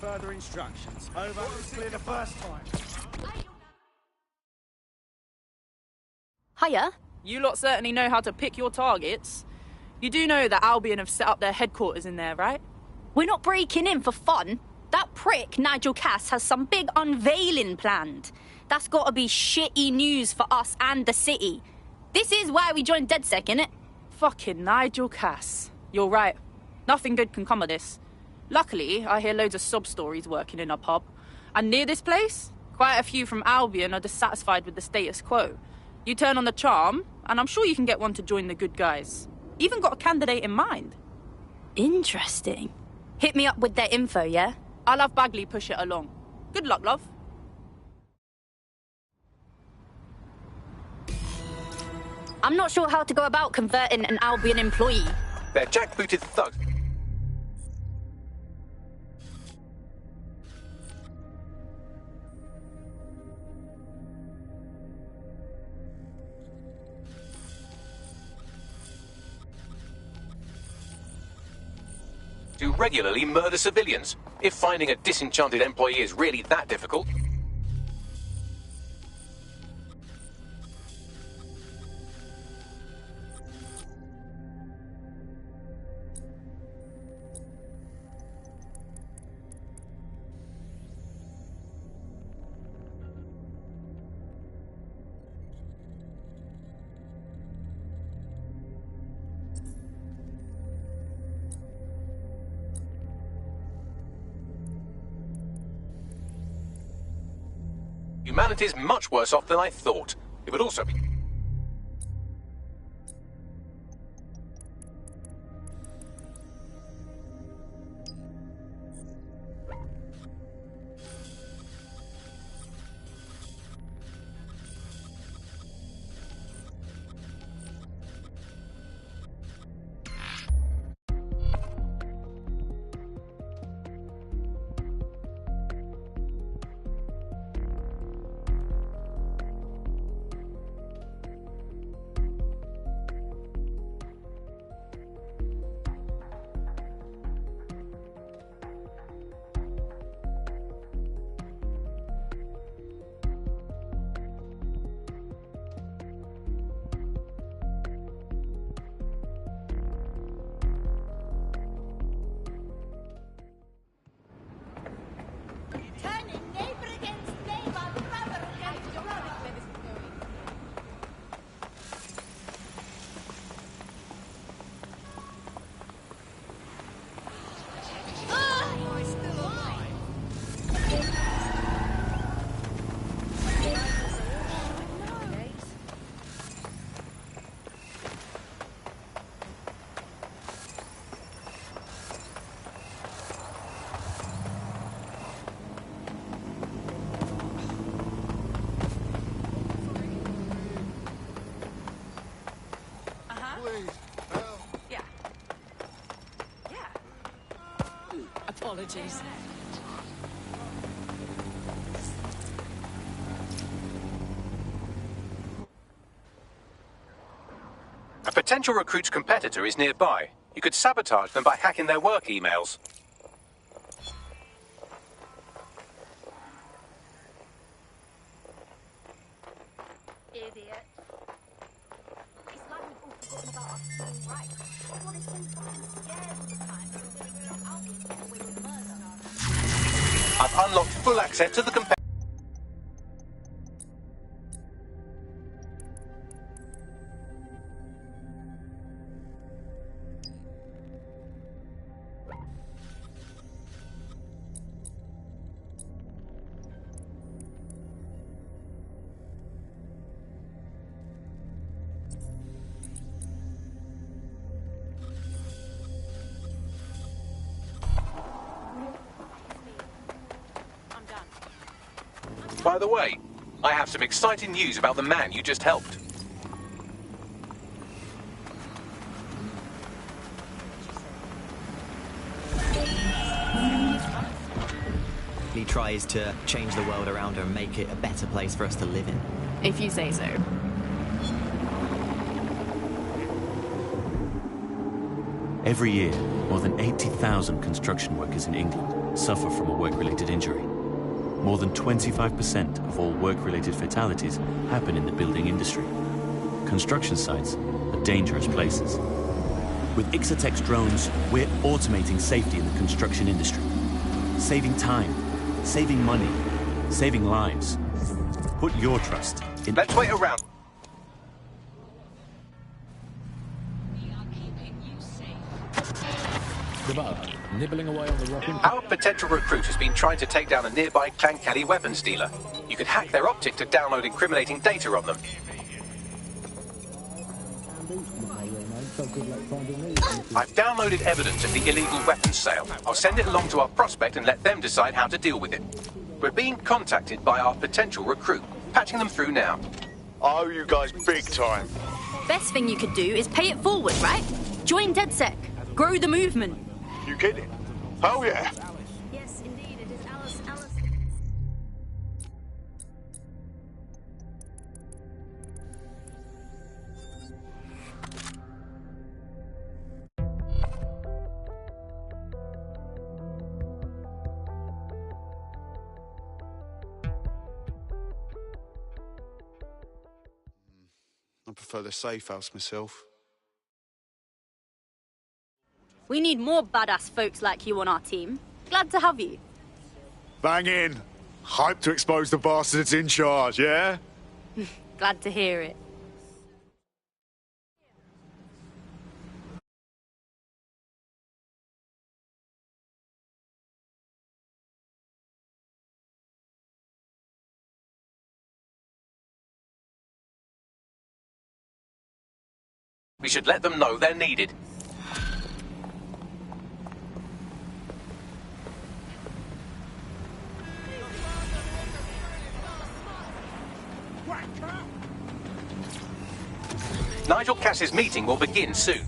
Speaker 9: Further instructions. Over. Clear the first time.
Speaker 4: Hiya.
Speaker 7: You lot certainly know how to pick your targets. You do know that Albion have set up their headquarters in there, right?
Speaker 4: We're not breaking in for fun. That prick, Nigel Cass, has some big unveiling planned. That's gotta be shitty news for us and the city. This is why we joined DedSec, innit?
Speaker 7: Fucking Nigel Cass. You're right. Nothing good can come of this. Luckily, I hear loads of sob stories working in our pub. And near this place, quite a few from Albion are dissatisfied with the status quo. You turn on the charm, and I'm sure you can get one to join the good guys. Even got a candidate in mind.
Speaker 4: Interesting. Hit me up with their info, yeah?
Speaker 7: I'll have Bagley push it along. Good luck, love.
Speaker 4: I'm not sure how to go about converting an Albion employee.
Speaker 2: They're jackbooted thugs. Who regularly murder civilians. If finding a disenchanted employee is really that difficult. Humanity's much worse off than I thought. It would also be...
Speaker 20: Apologies.
Speaker 2: A potential recruit's competitor is nearby. You could sabotage them by hacking their work emails.
Speaker 3: Idiot. It's like we've all forgotten about our civil rights. Everyone is so fucking scared all the time. I'll be getting away with murder.
Speaker 2: I've unlocked full access to the competitor. By the way, I have some exciting news about the man you just helped.
Speaker 18: He tries to change the world around her and make it a better place for us to live in.
Speaker 17: If you say so.
Speaker 8: Every year, more than 80,000 construction workers in England suffer from a work-related injury. More than 25% of all work-related fatalities happen in the building industry. Construction sites are dangerous places. With Ixotek's drones, we're automating safety in the construction industry. Saving time, saving money, saving lives. Put your trust in...
Speaker 2: Let's wait around.
Speaker 10: Nibbling away on the rocket.
Speaker 2: Our potential recruit has been trying to take down a nearby Clan Kelly weapons dealer. You could hack their optic to download incriminating data on them. I've downloaded evidence of the illegal weapons sale. I'll send it along to our prospect and let them decide how to deal with it. We're being contacted by our potential recruit. Patching them through now.
Speaker 23: I owe you guys big time.
Speaker 4: Best thing you could do is pay it forward, right? Join DedSec. Grow the movement.
Speaker 23: You kidding? Oh yeah.
Speaker 3: Yes, indeed, it is Alice.
Speaker 23: I prefer the safe house myself.
Speaker 4: We need more badass folks like you on our team. Glad to have you.
Speaker 23: Bang in. Hype to expose the bastards in charge, yeah?
Speaker 4: Glad to hear it.
Speaker 2: We should let them know they're needed. Nigel Cass's meeting will begin soon.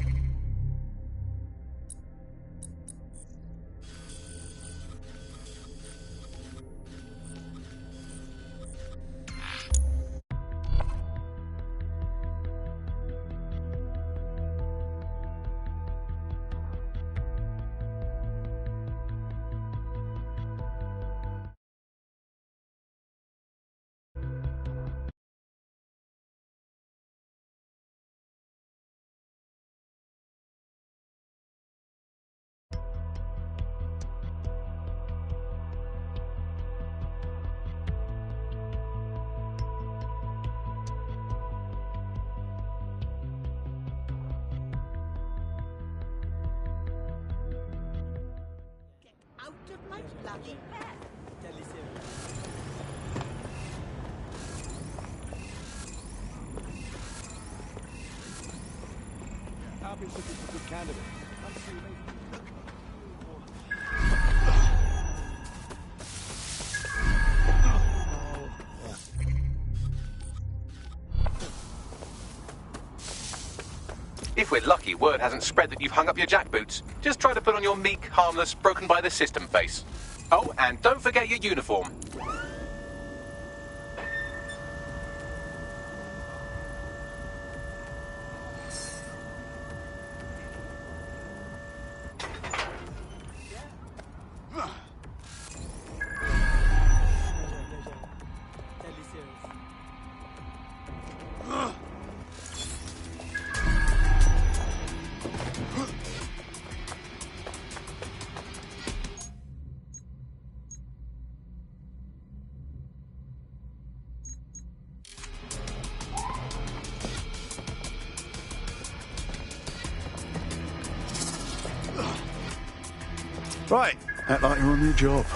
Speaker 9: I've been looking for good candidates.
Speaker 2: If we're lucky word hasn't spread that you've hung up your jackboots. Just try to put on your meek, harmless, broken by the system face. Oh, and don't forget your uniform.
Speaker 23: Right, act like you're on your job.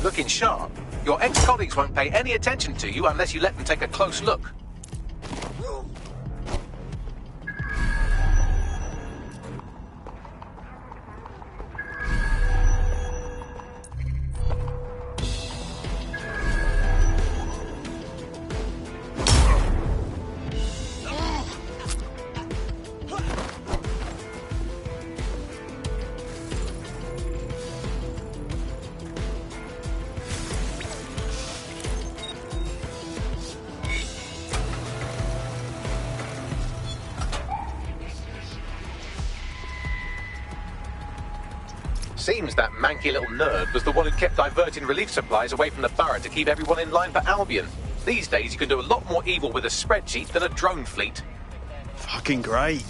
Speaker 2: Looking sharp. Your ex-colleagues won't pay any attention to you unless you let them take a close look. Seems that manky little nerd was the one who kept diverting relief supplies away from the borough to keep everyone in line for Albion. These days you can do a lot more evil with a spreadsheet than a drone fleet.
Speaker 23: Fucking great.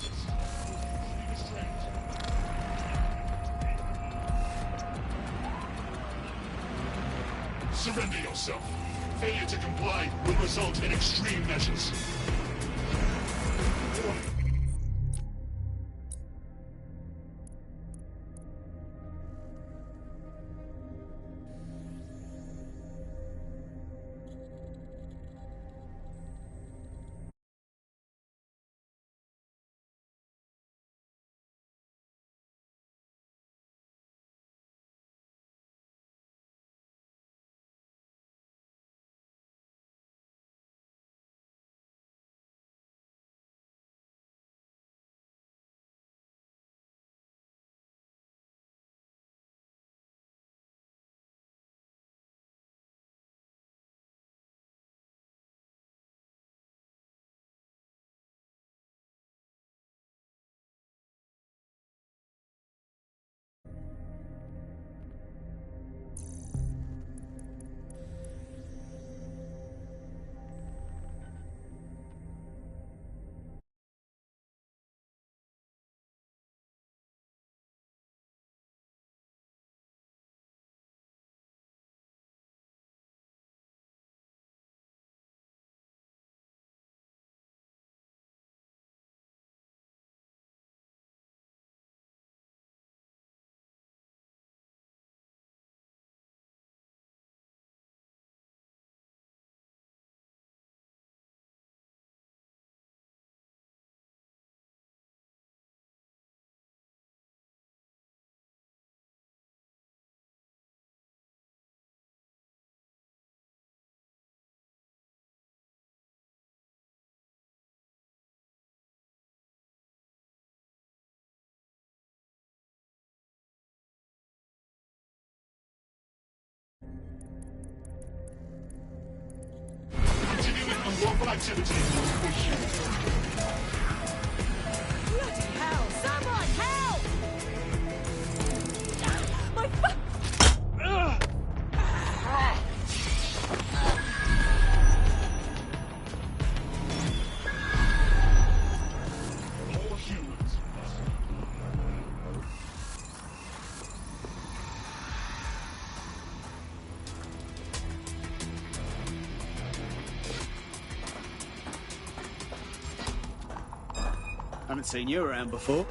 Speaker 14: Surrender yourself. Failure to comply will result in extreme measures. Continuing unlawful activity with humans.
Speaker 3: Bloody hell! Someone help! My fuck!
Speaker 14: All humans.
Speaker 9: Haven't seen you around before.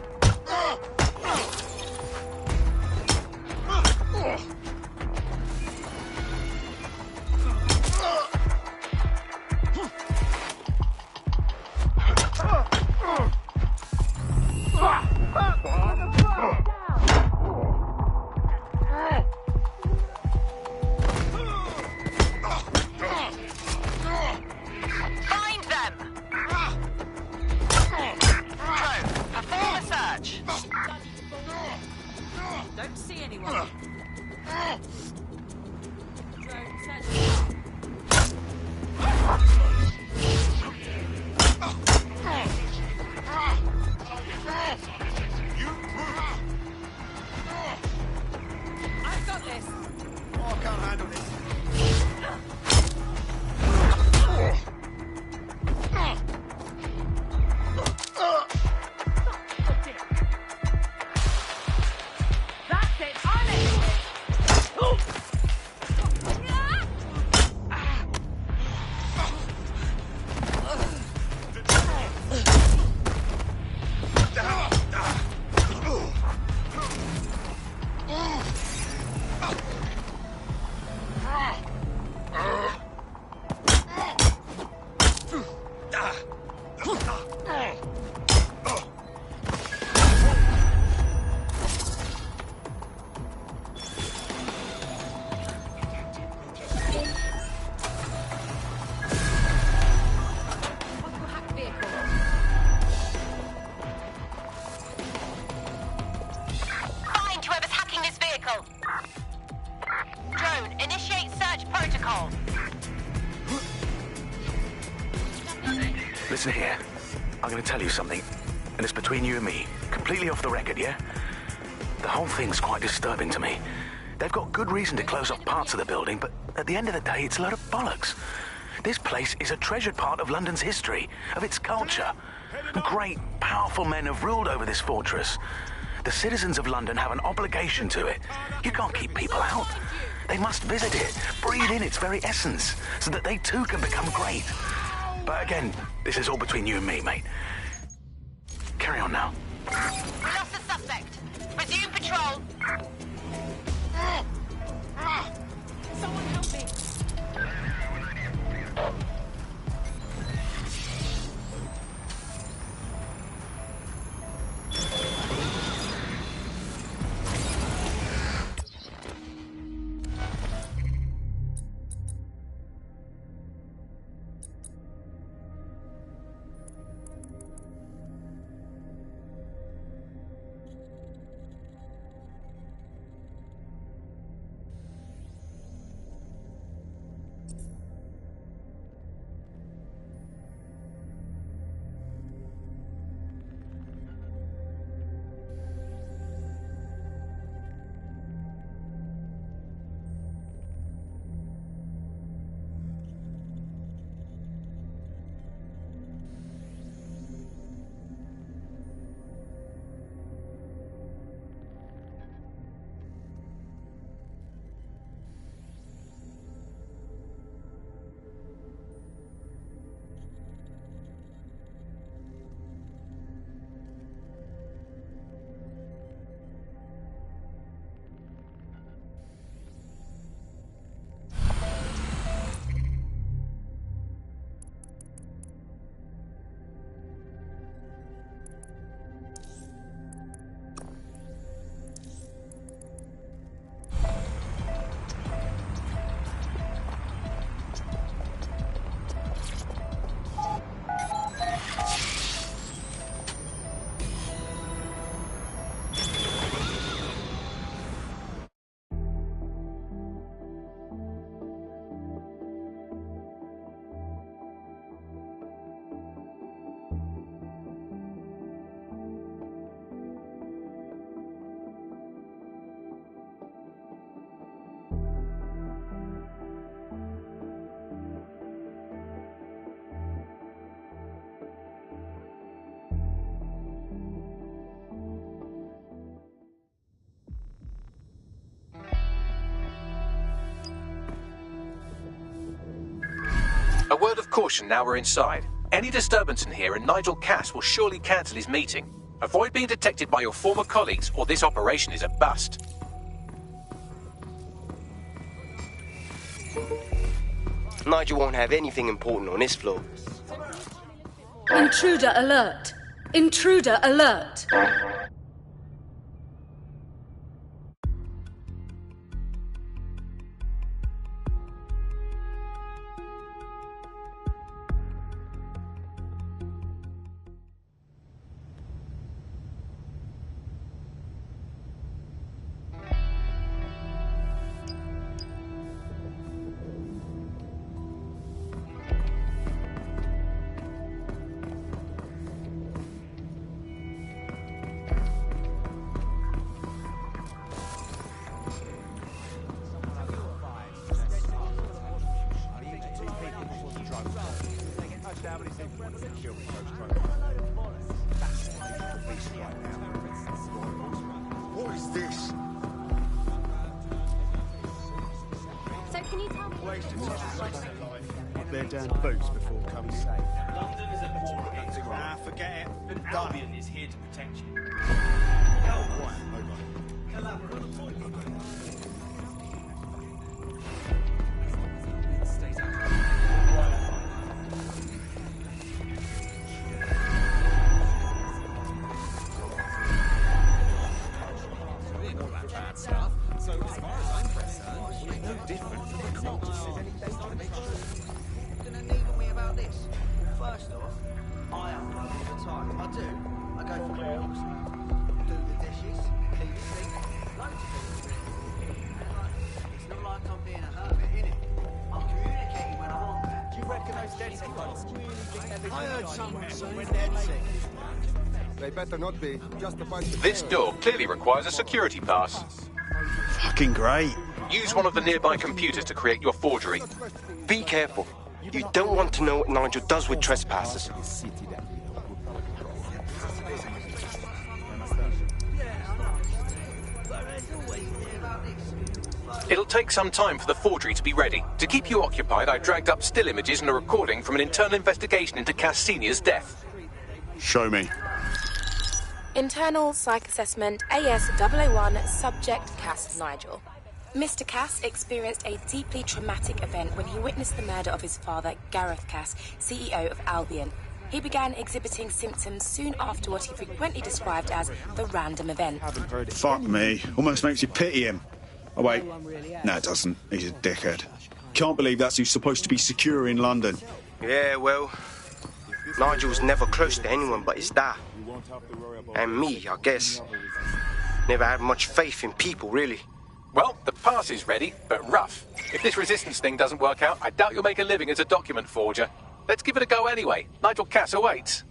Speaker 13: Listen here. I'm going to tell you something, and it's between you and me. Completely off the record, yeah? The whole thing's quite disturbing to me. They've got good reason to close off parts of the building, but at the end of the day, it's a load of bollocks. This place is a treasured part of London's history, of its culture. Great, powerful men have ruled over this fortress. The citizens of London have an obligation to it. You can't keep people out. They must visit it, breathe in its very essence, so that they too can become great. But again, this is all between you and me, mate. Carry on now.
Speaker 15: We lost the suspect. Resume patrol.
Speaker 17: Someone help me.
Speaker 2: A word of caution now we're inside. Any disturbance in here and Nigel Cass will surely cancel his meeting. Avoid being detected by your former colleagues or this operation is a bust.
Speaker 22: Nigel won't have anything important on this floor.
Speaker 5: Intruder alert! Intruder alert!
Speaker 23: What is this?
Speaker 3: So can you tell me
Speaker 9: Put their damn boots before coming in.
Speaker 16: London is at war against crime.
Speaker 9: Ah, forget it.
Speaker 16: But Albion is here to protect you.
Speaker 2: So as far as I'm concerned, we're no different from the cultists.
Speaker 19: Gonna needle me about this? First off, I have no other time. I do. I go for walks, do the dishes, clean the sink, loads of things. It's not like I'm being a hermit, innit? I'm communicating when I want that.
Speaker 9: Do you reckon those dead ones really think they're living
Speaker 19: I heard
Speaker 9: in
Speaker 19: someone say
Speaker 9: when
Speaker 19: dead
Speaker 9: they're
Speaker 19: sick.
Speaker 24: They better not be. Just a bunch of...
Speaker 2: This door clearly requires a security pass.
Speaker 9: fucking great.
Speaker 2: Use one of the nearby computers to create your forgery.
Speaker 22: Be careful. You don't want to know what Nigel does with trespassers.
Speaker 2: It'll take some time for the forgery to be ready. To keep you occupied, I dragged up still images and a recording from an internal investigation into Cass Sr.'s death.
Speaker 9: Show me.
Speaker 25: Internal Psych Assessment AS001 Subject Cass Nigel. Mr. Cass experienced a deeply traumatic event when he witnessed the murder of his father, Gareth Cass, CEO of Albion. He began exhibiting symptoms soon after what he frequently described as the random event.
Speaker 9: Fuck me. Almost makes you pity him. Oh, wait. No, it doesn't. He's a dickhead. Can't believe that's who's supposed to be secure in London.
Speaker 22: Yeah, well, Nigel's never close to anyone but his dad. And me, I guess. Never had much faith in people, really.
Speaker 2: Well, the pass is ready, but rough. If this resistance thing doesn't work out, I doubt you'll make a living as a document forger. Let's give it a go anyway. Nigel Cass awaits.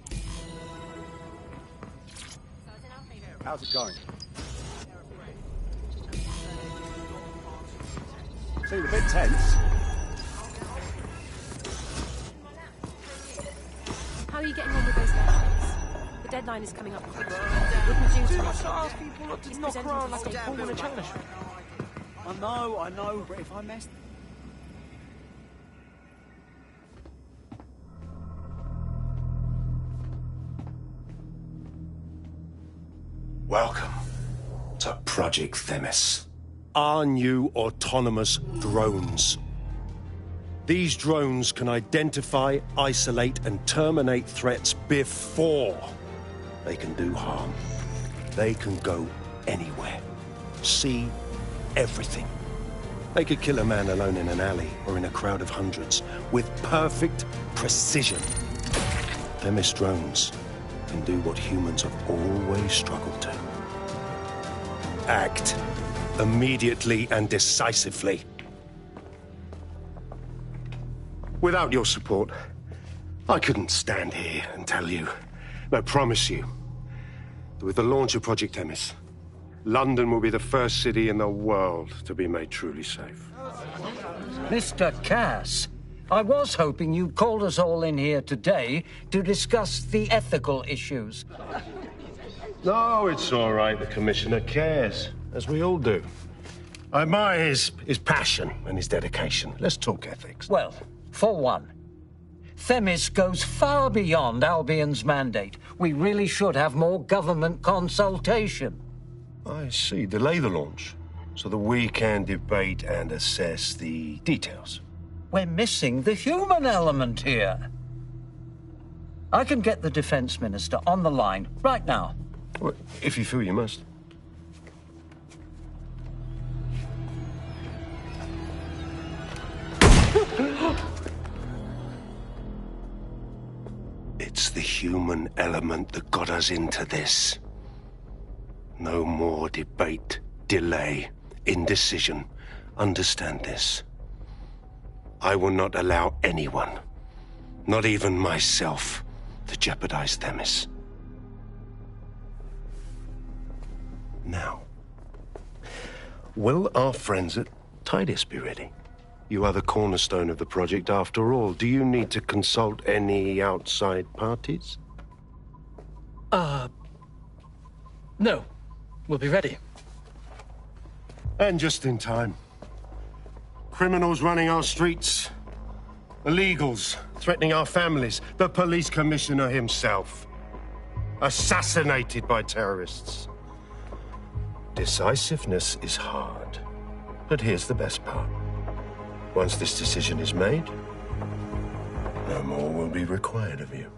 Speaker 24: How's it going?
Speaker 9: Seemed a bit tense.
Speaker 5: How are you getting on with those measurements? The deadline is coming up quick. Wouldn't do to rush it. He's presenting to the state board right now.
Speaker 9: I know, but if I messed...
Speaker 26: Welcome to Project Themis.
Speaker 27: Our new autonomous drones. These drones can identify, isolate, and terminate threats before they can do harm. They can go anywhere, see everything. They could kill a man alone in an alley or in a crowd of hundreds with perfect precision. Themis drones can do what humans have always struggled to. Act immediately and decisively. Without your support, I couldn't stand here and tell you, I promise you, that with the launch of Project Themis, London will be the first city in the world to be made truly safe.
Speaker 28: Mr. Cass, I was hoping you'd called us all in here today to discuss the ethical issues.
Speaker 27: No, it's all right. The Commissioner cares, as we all do. I admire his passion and his dedication. Let's talk ethics.
Speaker 28: Well, for one, Themis goes far beyond Albion's mandate. We really should have more government consultation.
Speaker 1: I see. Delay the launch so that we can debate and assess the details.
Speaker 28: We're missing the human element here. I can get the Defense Minister on the line right now.
Speaker 1: Well, if you feel you must. It's the human element that got us into this. No more debate, delay, indecision. Understand this. I will not allow anyone, not even myself, to jeopardize Themis. Now, will our friends at Tidus be ready? You are the cornerstone of the project after all. Do you need to consult any outside parties?
Speaker 10: No. We'll be ready.
Speaker 1: And just in time. Criminals running our streets. Illegals threatening our families. The police commissioner himself. Assassinated by terrorists. Decisiveness is hard. But here's the best part. Once this decision is made, no more will be required of you.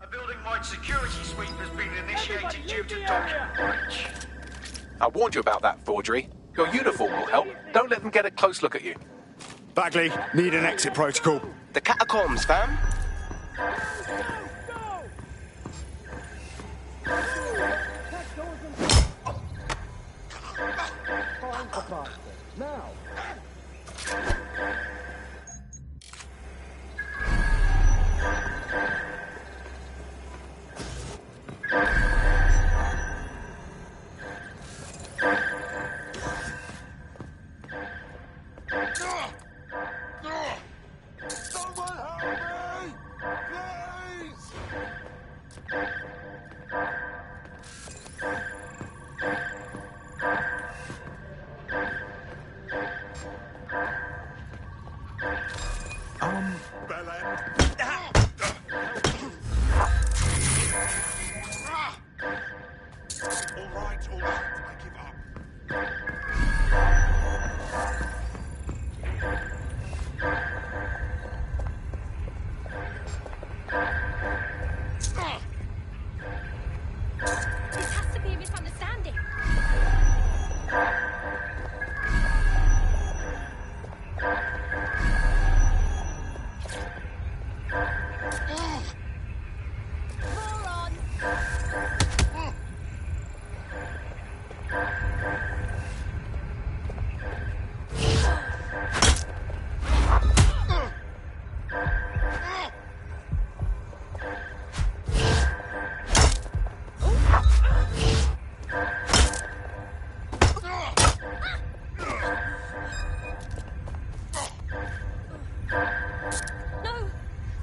Speaker 19: A building-wide security sweep has been initiated due to document breach.
Speaker 2: I warned you about that forgery. Your uniform will help. Don't let them get a close look at you.
Speaker 9: Bagley, need an exit protocol.
Speaker 22: The catacombs, fam.
Speaker 24: Now!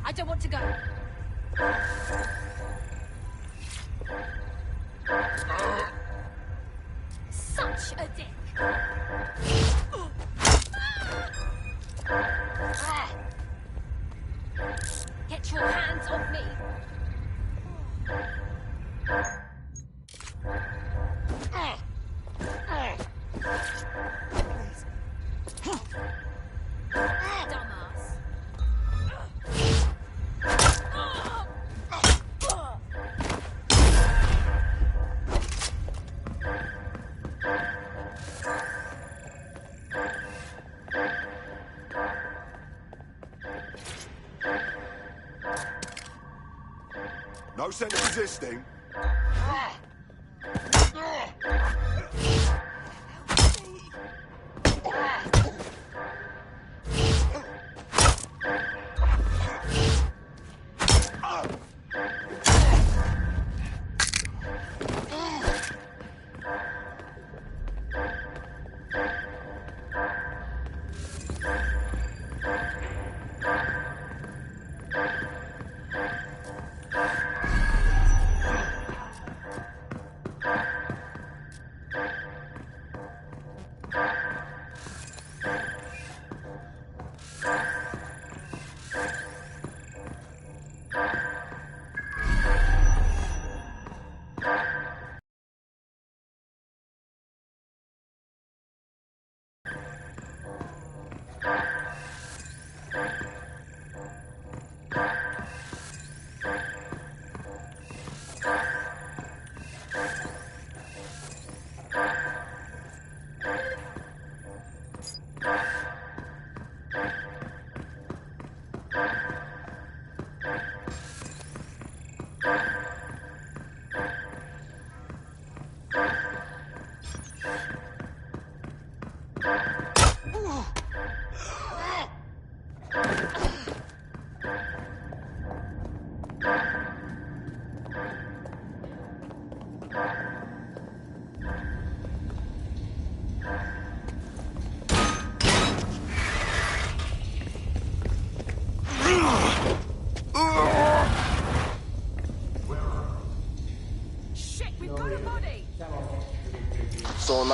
Speaker 3: I don't want to go. Such a dick. Get your hands off me.
Speaker 24: No sense resisting.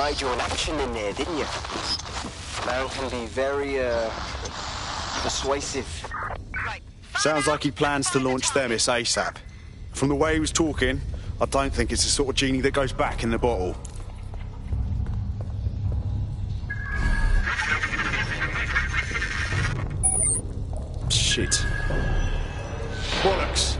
Speaker 22: spied your own action in there, didn't you? Man can be very, persuasive.
Speaker 9: Sounds like he plans to launch Themis ASAP. From the way he was talking, I don't think it's the sort of genie that goes back in the bottle. Shit. Bollocks.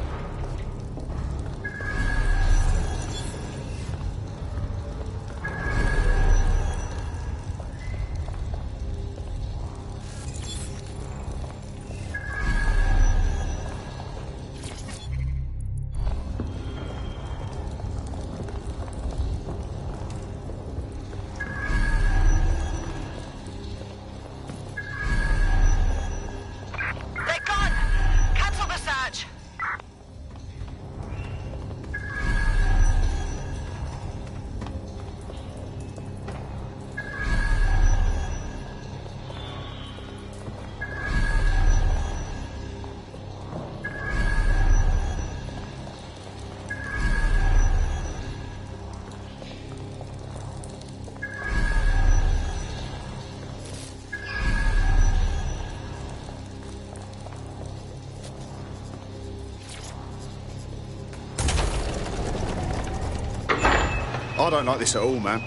Speaker 9: I don't like this at all, man.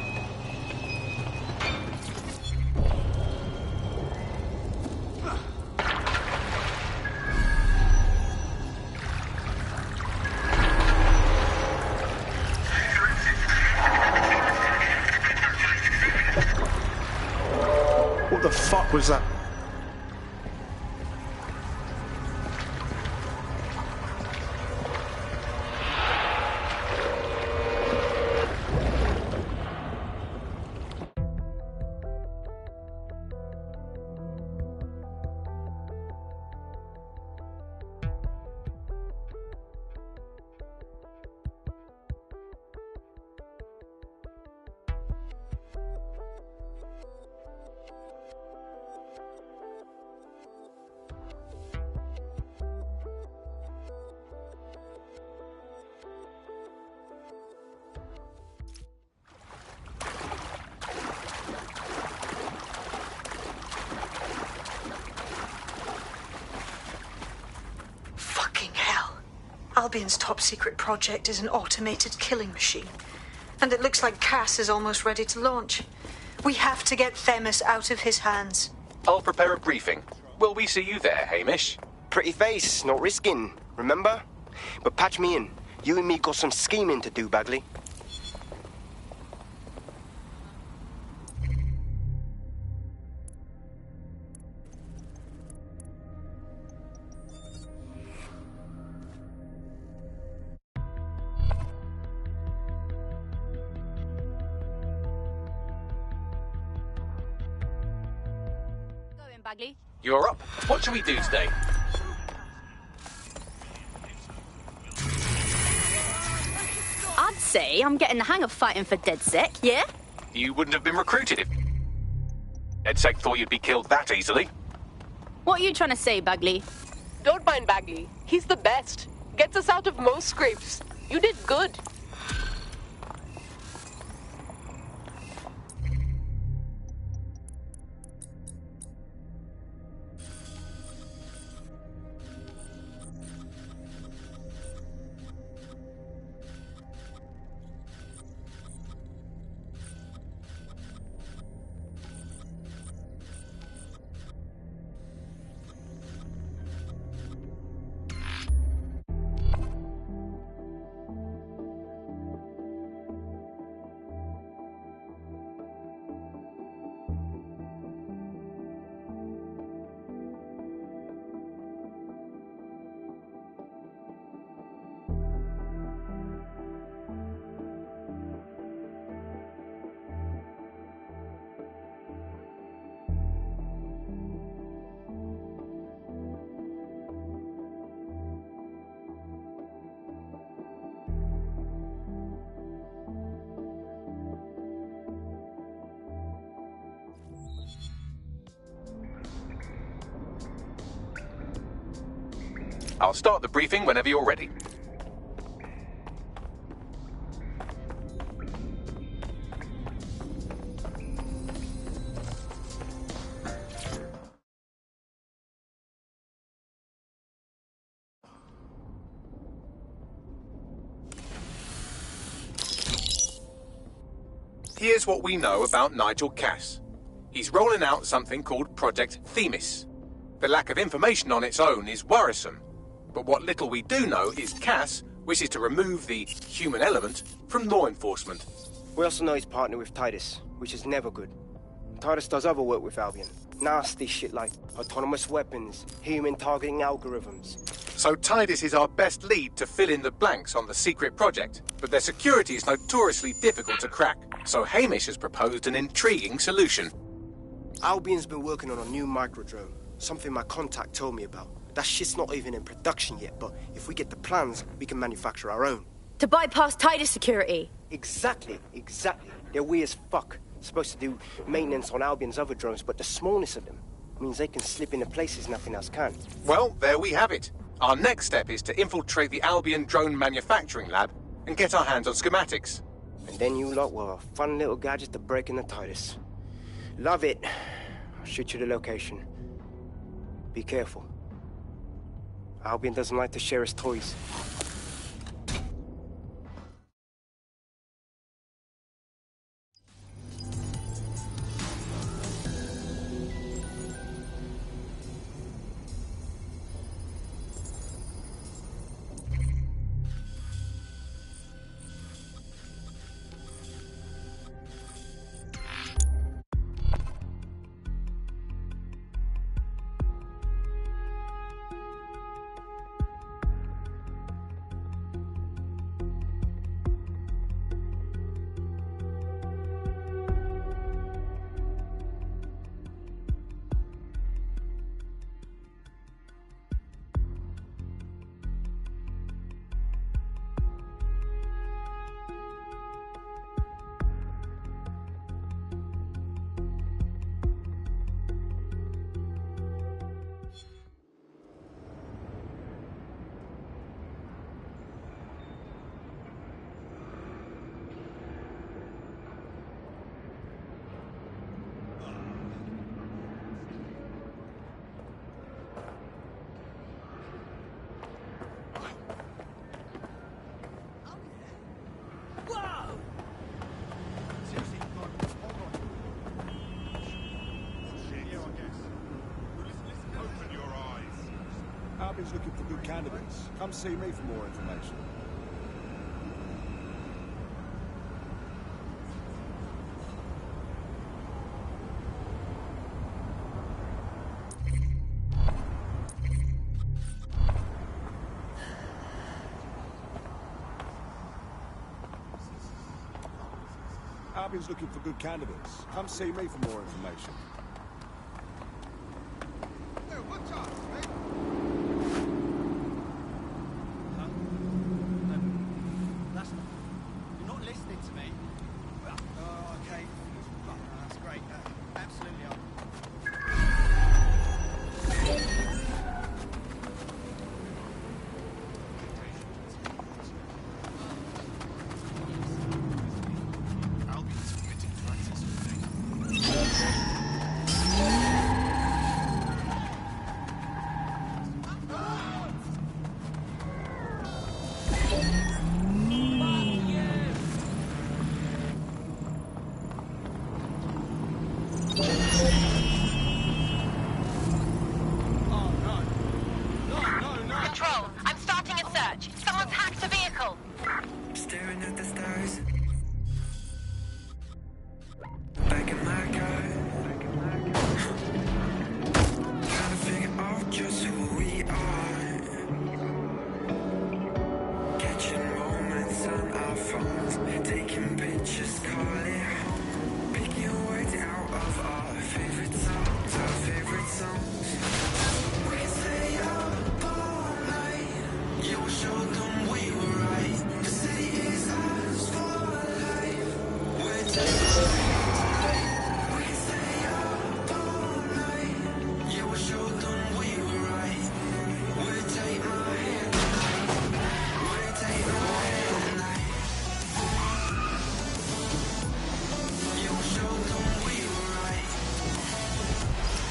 Speaker 9: What the fuck was that?
Speaker 6: Albion's top-secret project is an automated killing machine. And it looks like Cass is almost ready to launch. We have to get Themis out of his hands.
Speaker 2: I'll prepare a briefing. Will we see you there, Hamish?
Speaker 22: Pretty face, not risking, remember? But patch me in. You and me got some scheming to do, Bagley.
Speaker 4: Bagley.
Speaker 2: You're up. What shall we do today?
Speaker 4: I'd say I'm getting the hang of fighting for DedSec, yeah?
Speaker 2: You wouldn't have been recruited if DedSec thought you'd be killed that easily.
Speaker 4: What are you trying to say, Bagley?
Speaker 7: Don't mind Bagley. He's the best. Gets us out of most scrapes. You did good.
Speaker 2: I'll start the briefing whenever you're ready. Here's what we know about Nigel Cass. He's rolling out something called Project Themis. The lack of information on its own is worrisome, but what little we do know is Cass wishes to remove the human element from law enforcement.
Speaker 8: We also know he's partnered with Titus, which is never good. Titus does other work with Albion. Nasty shit like autonomous weapons, human targeting algorithms.
Speaker 2: So Titus is our best lead to fill in the blanks on the secret project, but their security is notoriously difficult to crack. So Hamish has proposed an intriguing solution.
Speaker 8: Albion's been working on a new microdrone, something my contact told me about. That shit's not even in production yet, but if we get the plans, we can manufacture our own.
Speaker 4: To bypass Titus security?
Speaker 8: Exactly. They're weird as fuck. Supposed to do maintenance on Albion's other drones, but the smallness of them means they can slip into places nothing else can.
Speaker 2: Well, there we have it. Our next step is to infiltrate the Albion drone manufacturing lab and get our hands on schematics.
Speaker 8: And then you lot will have a fun little gadget to break in the Titus. Love it. I'll shoot you the location. Be careful. Albion doesn't like to share his toys.
Speaker 23: Albion's looking for good candidates. Come see me for more information. Albion's looking for good candidates. Come see me for more information.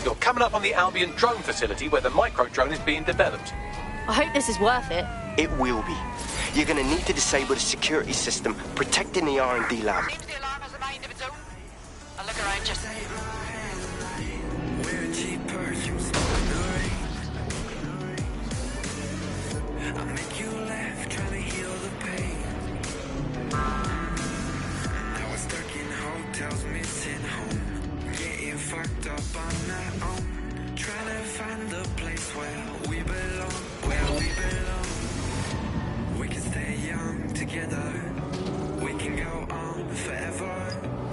Speaker 2: You're coming up on the Albion drone facility where the micro-drone is being developed.
Speaker 4: I hope this is worth it.
Speaker 8: It will be. You're gonna need to disable the security system protecting the R&D lab.
Speaker 15: Seems the alarm has remained of its attention.
Speaker 11: Wearing cheap perfume, smoking the rain. I make you laugh, trying to heal the pain. I was stuck in hotels, missing home. Getting fucked up on my own. Trying to find the place where we belong. We can stay young together. We can go on forever.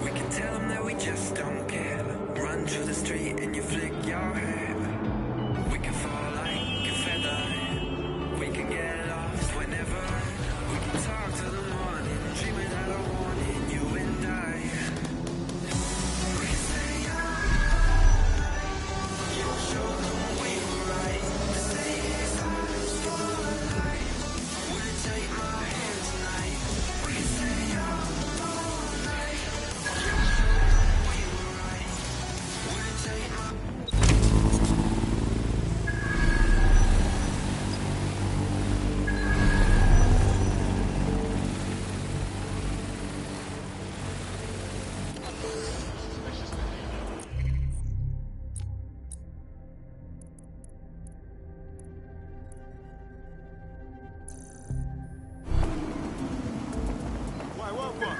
Speaker 11: We can tell them that we just don't care. Run through the street and you flick your hair. We can fall like a feather. We can get lost whenever. We can talk till the morning, dream without a warning, you and I. We can stay young. You'll show them we were right. The same is ours for life. Would you take my hand tonight? We can stay young all night. You'll show them we were right. Would you take my
Speaker 23: Why, what one?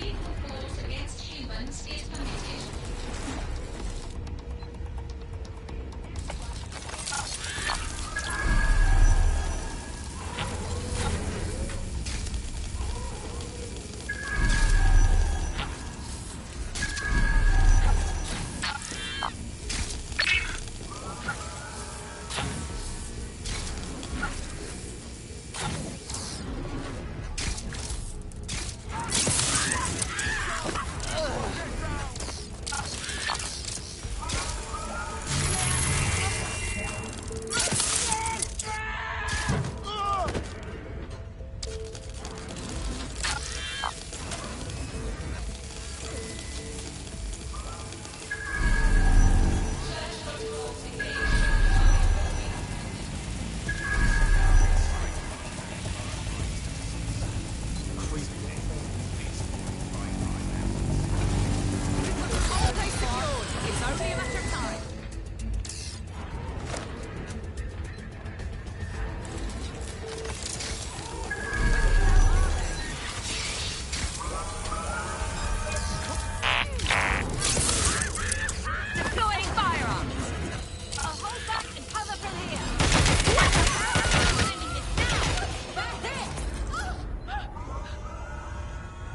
Speaker 12: Lethal force against humans is permitted.
Speaker 3: All day secured. It's only a matter of time. Deploying firearms. Hold back and cover from here. Finding this now. That's it.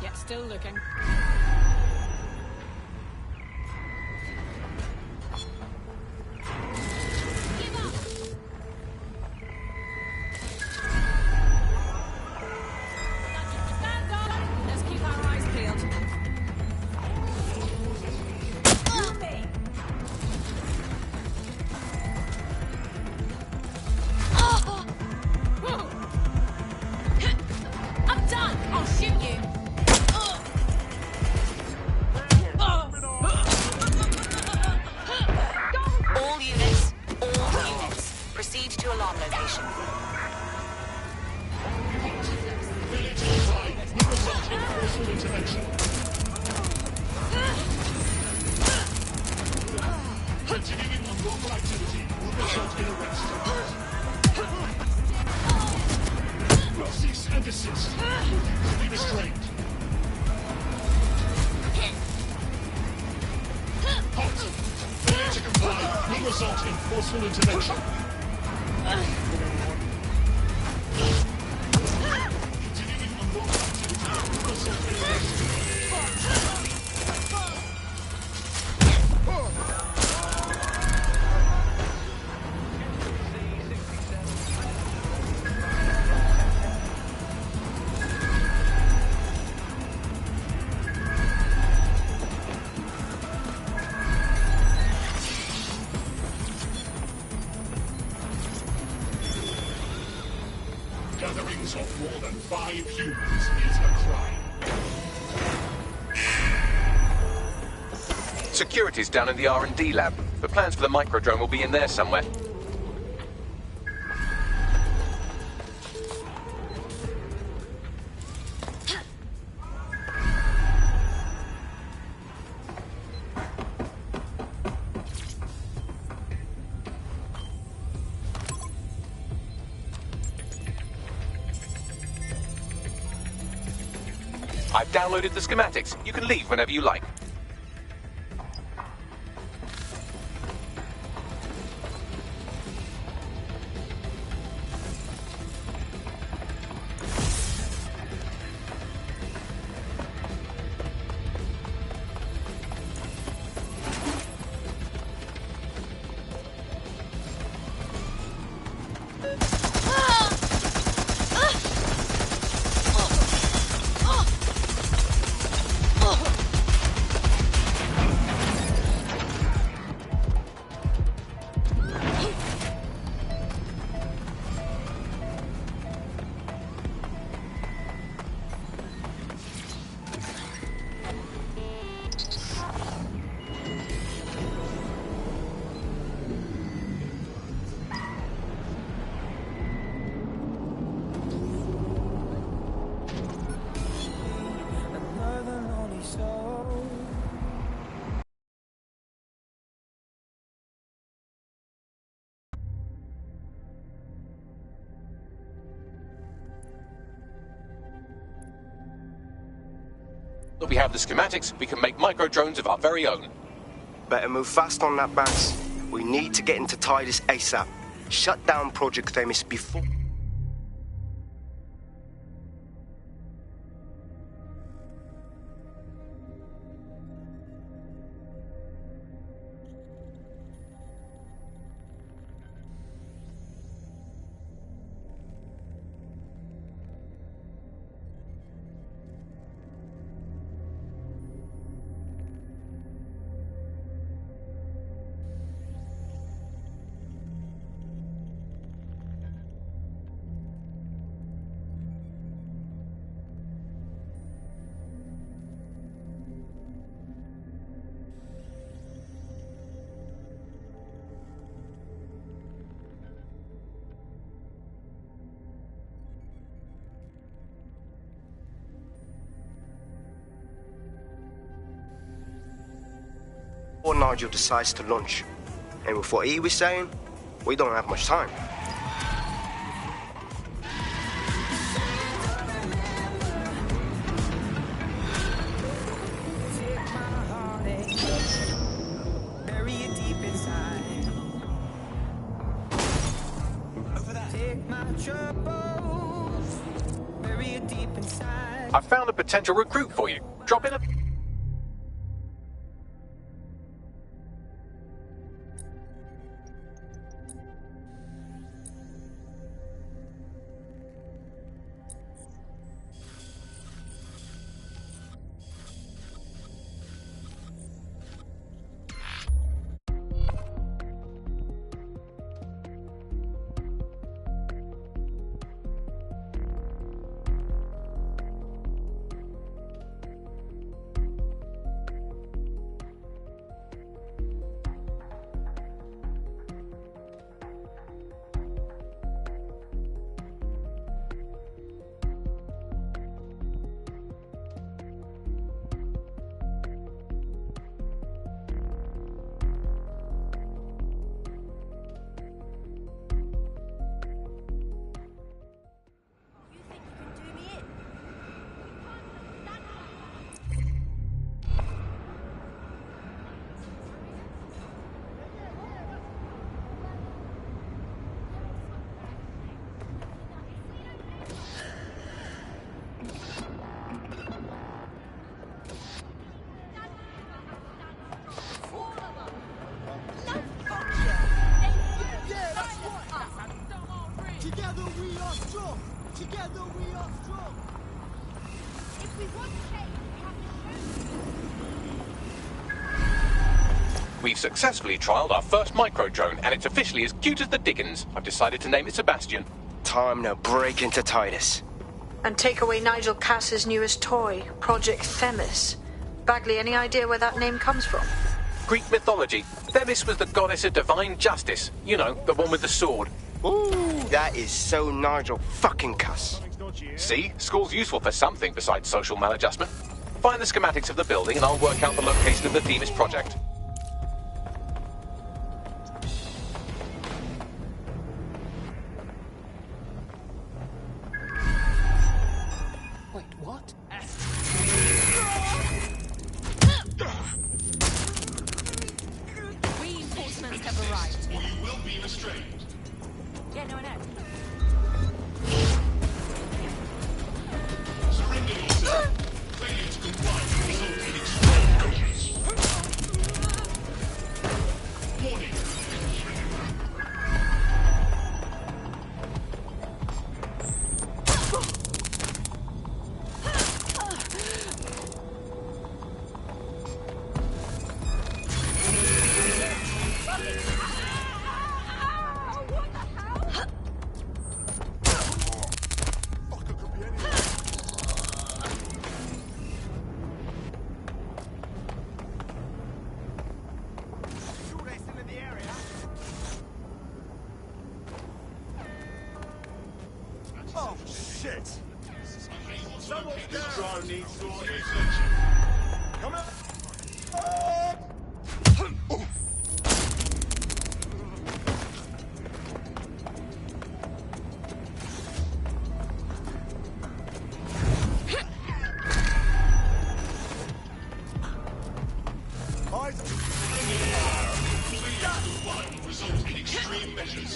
Speaker 3: Yet still looking. Stand on. Let's keep our eyes peeled. I'm done. I'll shoot you.
Speaker 15: All units, proceed to alarm location.
Speaker 11: Continuing unlawful activity will result in arrest. Cease and desist. Will be restrained. Halt. Failure to comply will result in forceful intervention. Continuing unlawful activity will result in arrest. Gatherings of more than 5 humans is a crime.
Speaker 2: Security's down in the R&D lab. The plans for the microdrone will be in there somewhere. I've downloaded the schematics. You can leave whenever you like. That we have the schematics, we can make micro-drones of our very own.
Speaker 8: Better move fast on that, Bats. We need to get into Titus ASAP. Shut down Project Themis before... Or Nigel decides to launch. And with what he was saying, we don't have much time.
Speaker 2: I found a potential recruit for you. Drop in a...
Speaker 19: Together we are strong. Together we are strong.
Speaker 3: If we want change, we have to show.
Speaker 2: We've successfully trialed our first micro-drone, and it's officially as cute as the dickens. I've decided to name it Sebastian.
Speaker 8: Time to break into Titus.
Speaker 6: And take away Nigel Cass's newest toy, Project Themis. Bagley, any idea where that name comes from?
Speaker 2: Greek mythology, Themis was the goddess of divine justice. You know, the one with the sword.
Speaker 8: Ooh, that is so Nigel fucking cuss.
Speaker 2: See? School's useful for something besides social maladjustment. Find the schematics of the building and I'll work out the location of the Themis project.
Speaker 10: Wait, what?
Speaker 5: Reinforcements have arrived.
Speaker 11: Or you will be restrained.
Speaker 5: Yeah, no, I know.
Speaker 11: Surrender yourself. Failure to comply will result in extreme measures. Warning.
Speaker 23: Oh, shit! Someone's
Speaker 11: This drone needs your attention.
Speaker 23: Come on!
Speaker 11: Will result in extreme measures.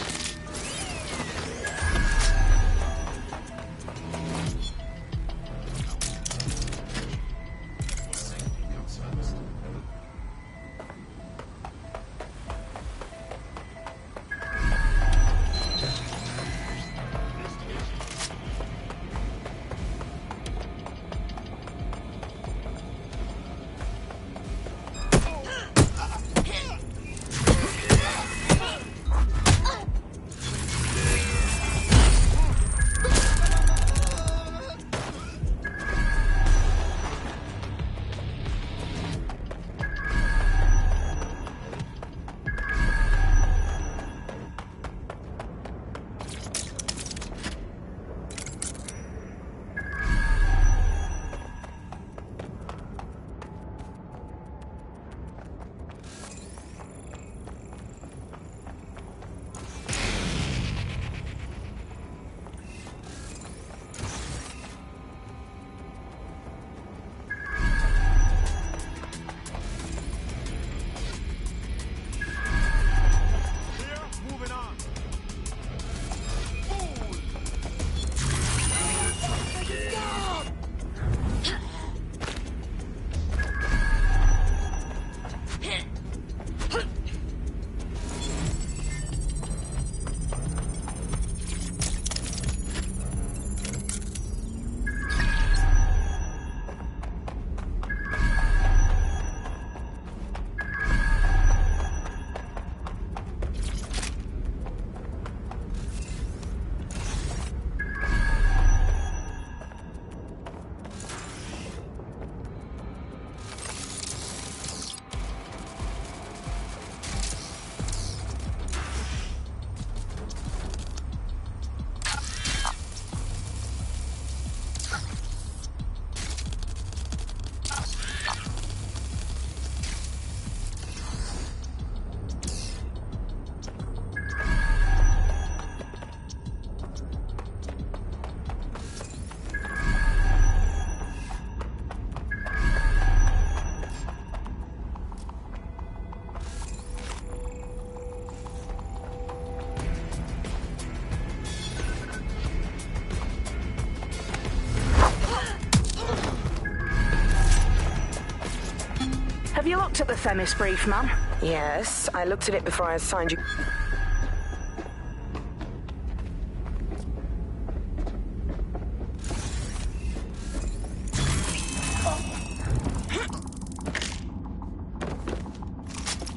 Speaker 13: Have you looked at the Themis brief, ma'am? Yes, I looked at it before I assigned you.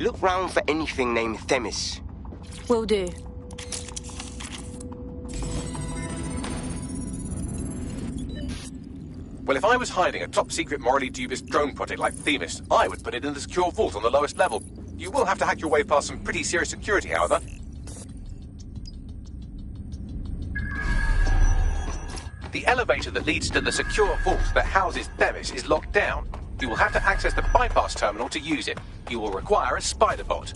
Speaker 8: Look round for anything named Themis.
Speaker 4: Will do.
Speaker 2: Well, if I was hiding a top-secret, morally dubious drone project like Themis, I would put it in the secure vault on the lowest level. You will have to hack your way past some pretty serious security, however. The elevator that leads to the secure vault that houses Themis is locked down. You will have to access the bypass terminal to use it. You will require a spider bot.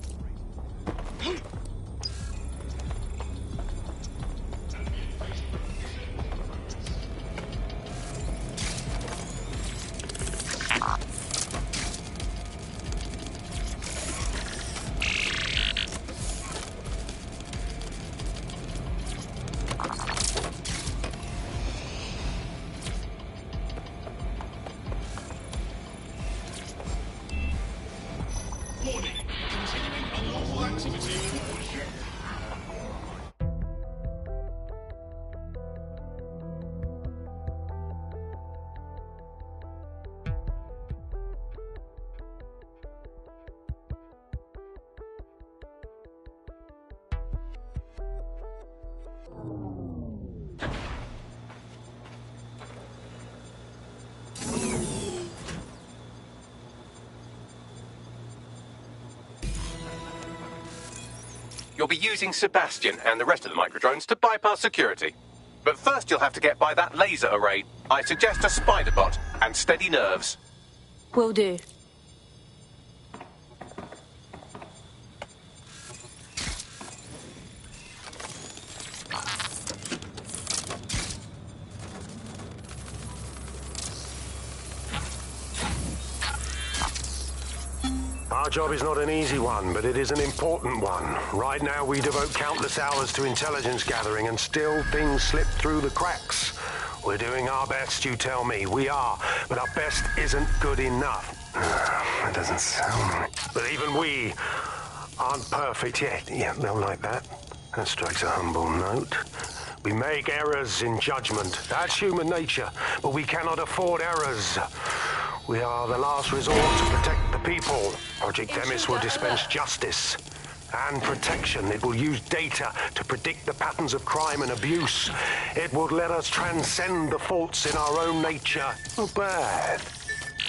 Speaker 2: You'll be using Sebastian and the rest of the microdrones to bypass security. But first you'll have to get by that laser array. I suggest a spider bot and steady nerves.
Speaker 4: Will do.
Speaker 1: Our job is not an easy one, but it is an important one. Right now we devote countless hours to intelligence gathering and still things slip through the cracks. We're doing our best, you tell me. We are, but our best isn't good enough. That doesn't sound right. But even we aren't perfect yet. Yeah, they'll like that. That strikes a humble note. We make errors in judgment. That's human nature, but we cannot afford errors. We are the last resort to protect the people. Project Themis will dispense justice and protection. It will use data to predict the patterns of crime and abuse. It will let us transcend the faults in our own nature. Not bad.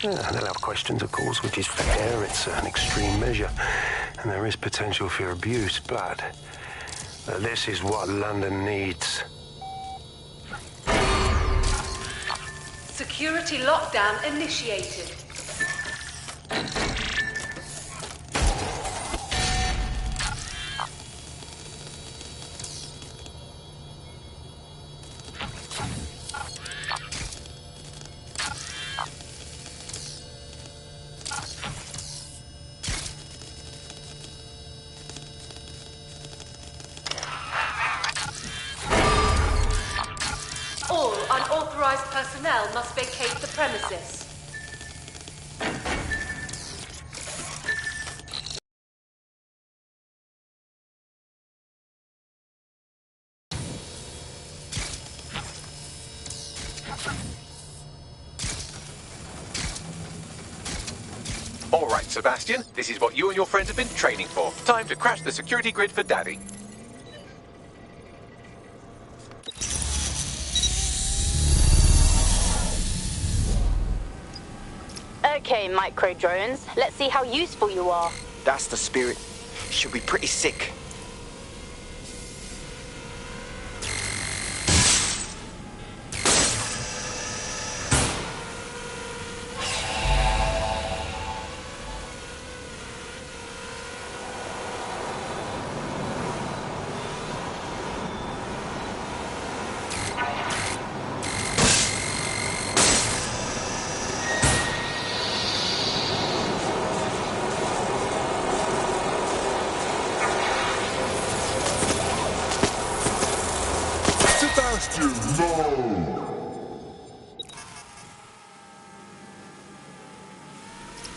Speaker 1: They'll have questions, of course, which is fair. It's an extreme measure, and there is potential for abuse, but this is what London needs.
Speaker 14: Security lockdown initiated. All unauthorized personnel must vacate the premises.
Speaker 2: All right, Sebastian, this is what you and your friends have been training for. Time to crash the security grid for Daddy.
Speaker 4: Okay, micro-drones, let's see how useful you are.
Speaker 22: That's the spirit. Should be pretty sick.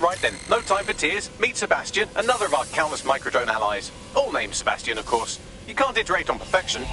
Speaker 2: Right then, no time for tears. Meet Sebastian, another of our countless microdrone allies. All named Sebastian, of course. You can't iterate on perfection.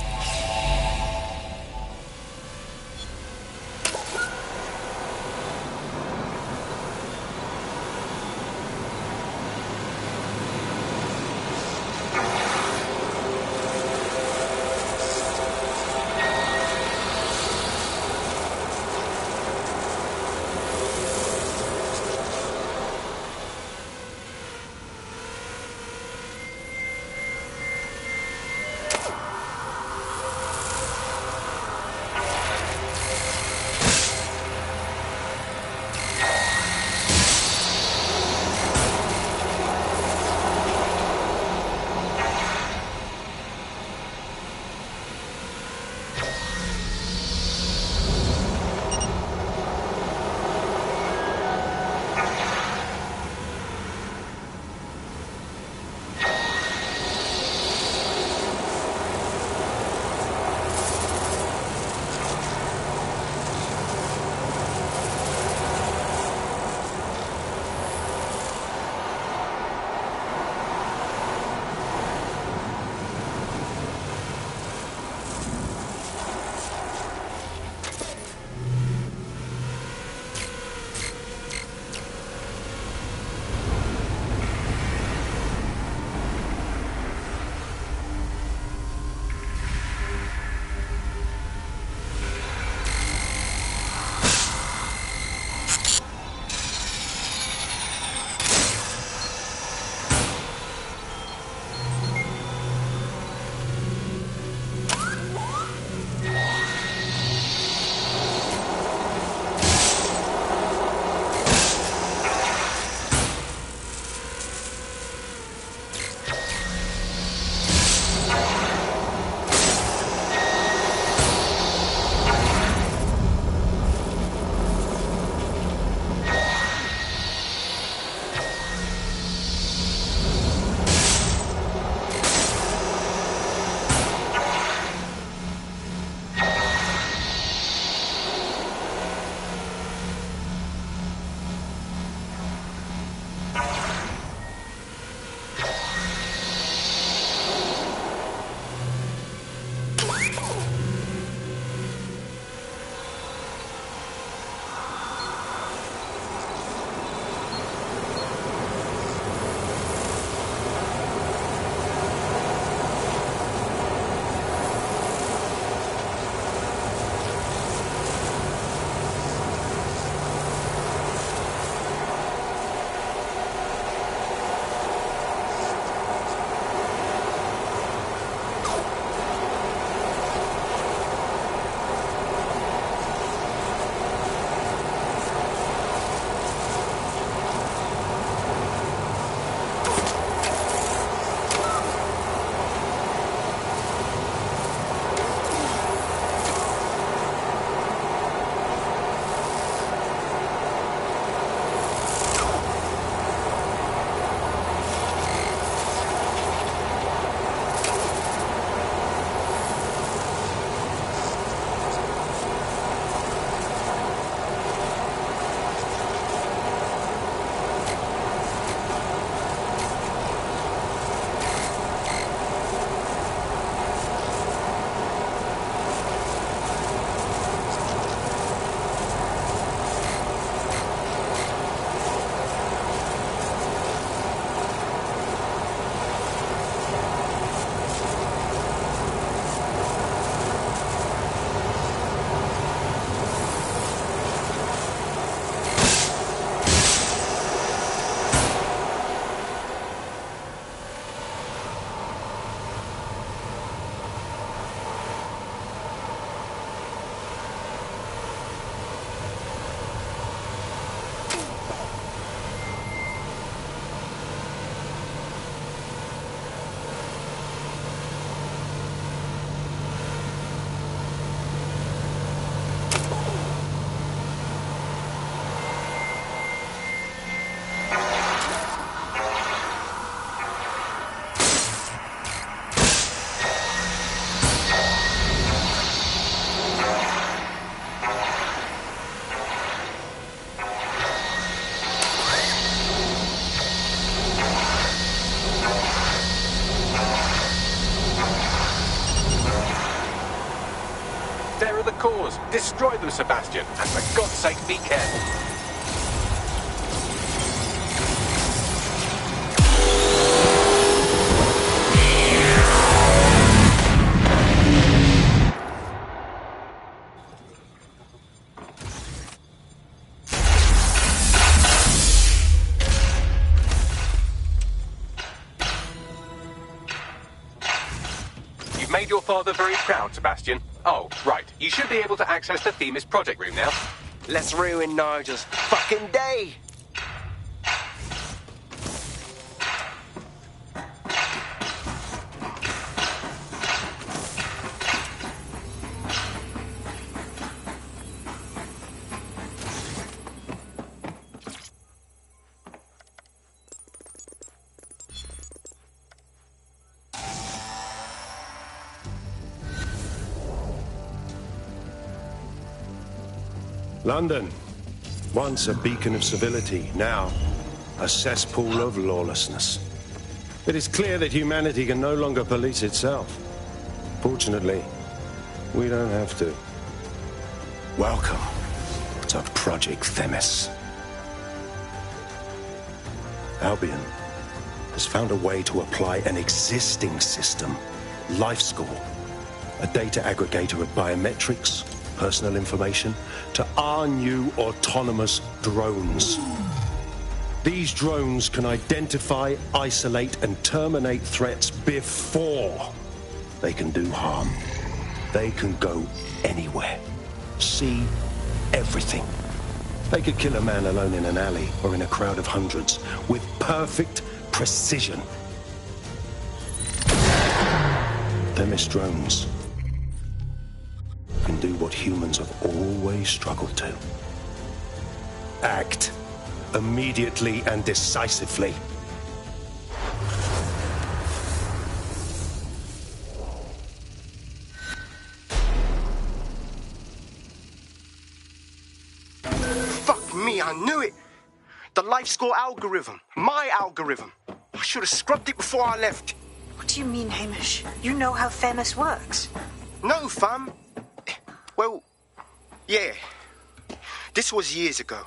Speaker 2: drones. Destroy them, Sebastian, and for God's sake, be careful. Made your father very proud, Sebastian. Oh, right. You should be able to access the Themis project room now.
Speaker 22: Let's ruin Nigel's fucking day.
Speaker 1: London, once a beacon of civility, now a cesspool of lawlessness. It is clear that humanity can no longer police itself. Fortunately, we don't have to. Welcome to Project Themis. Albion has found a way to apply an existing system, LifeScore, a data aggregator of biometrics, personal information, to our new autonomous drones. These drones can identify, isolate, and terminate threats before they can do harm. They can go anywhere, see everything. They could kill a man alone in an alley or in a crowd of hundreds with perfect precision. Themis drones can do what humans have always struggled to. Act immediately and decisively.
Speaker 22: Fuck me, I knew it. The LifeScore algorithm. My algorithm. I should have scrubbed it before I left.
Speaker 6: What do you mean, Hamish? You know how Themis works.
Speaker 22: No, fam. Well, yeah. This was years ago.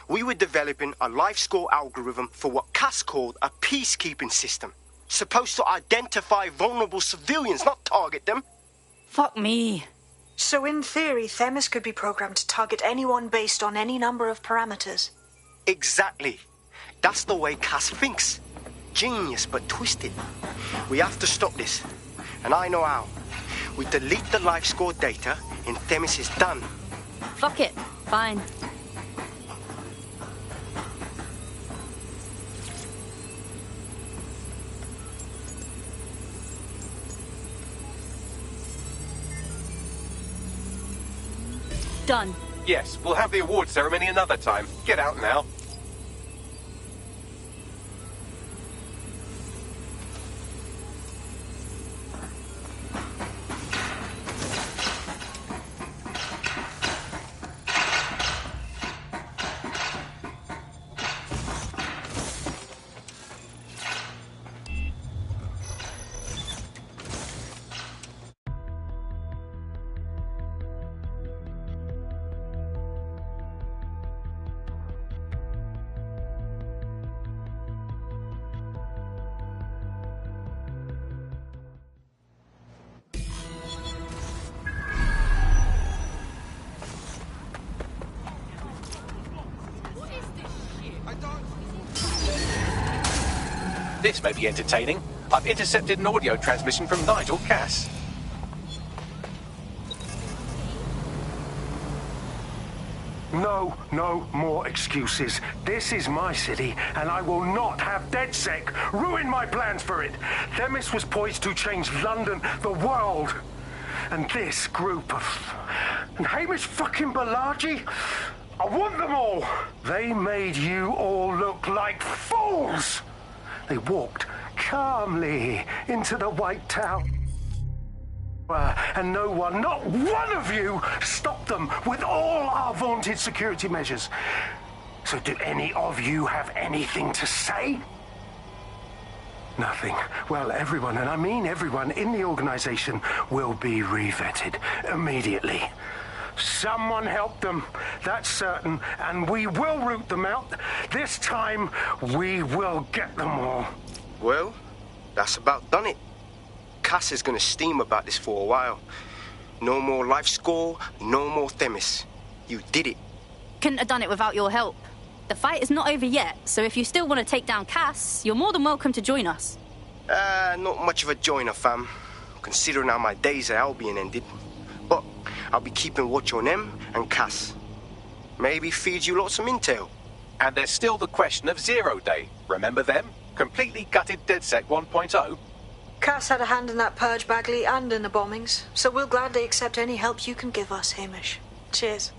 Speaker 22: We were developing a LifeScore algorithm for what Cass called a peacekeeping system. Supposed to identify vulnerable civilians, not target them.
Speaker 4: Fuck me.
Speaker 6: So in theory, Themis could be programmed to target anyone based on any number of parameters.
Speaker 22: Exactly. That's the way Cass thinks. Genius, but twisted. We have to stop this. And I know how. We delete the LifeScore data, and Themis is done.
Speaker 4: Fuck it. Fine. Done.
Speaker 2: Yes, we'll have the award ceremony another time. Get out now. This may be entertaining. I've intercepted an audio transmission from Nigel Cass.
Speaker 1: No more excuses. This is my city, and I will not have DedSec ruin my plans for it. Themis was poised to change London, the world. And this group of... And Hamish fucking Balaji? I want them all. They made you all look like fools. They walked calmly into the White Tower. And no one, not one of you, stopped them with all our vaunted security measures. So do any of you have anything to say? Nothing. Well, everyone, and I mean everyone in the organization, will be revetted immediately. Someone helped them, that's certain, and we will root them out. This time, we will get them all.
Speaker 8: Well, that's about done it. Cass is gonna steam about this for a while. No more life score, no more Themis. You did it.
Speaker 4: Couldn't have done it without your help. The fight is not over yet, so if you still want to take down Cass, you're more than welcome to join us.
Speaker 8: Not much of a joiner, fam, considering how my days at Albion ended. But I'll be keeping watch on them and Cass. Maybe feed you lots of intel.
Speaker 2: And there's still the question of Zero Day. Remember them? Completely gutted DedSec 1.0.
Speaker 6: Cass had a hand in that purge, Bagley, and in the bombings, so we'll gladly accept any help you can give us, Hamish. Cheers.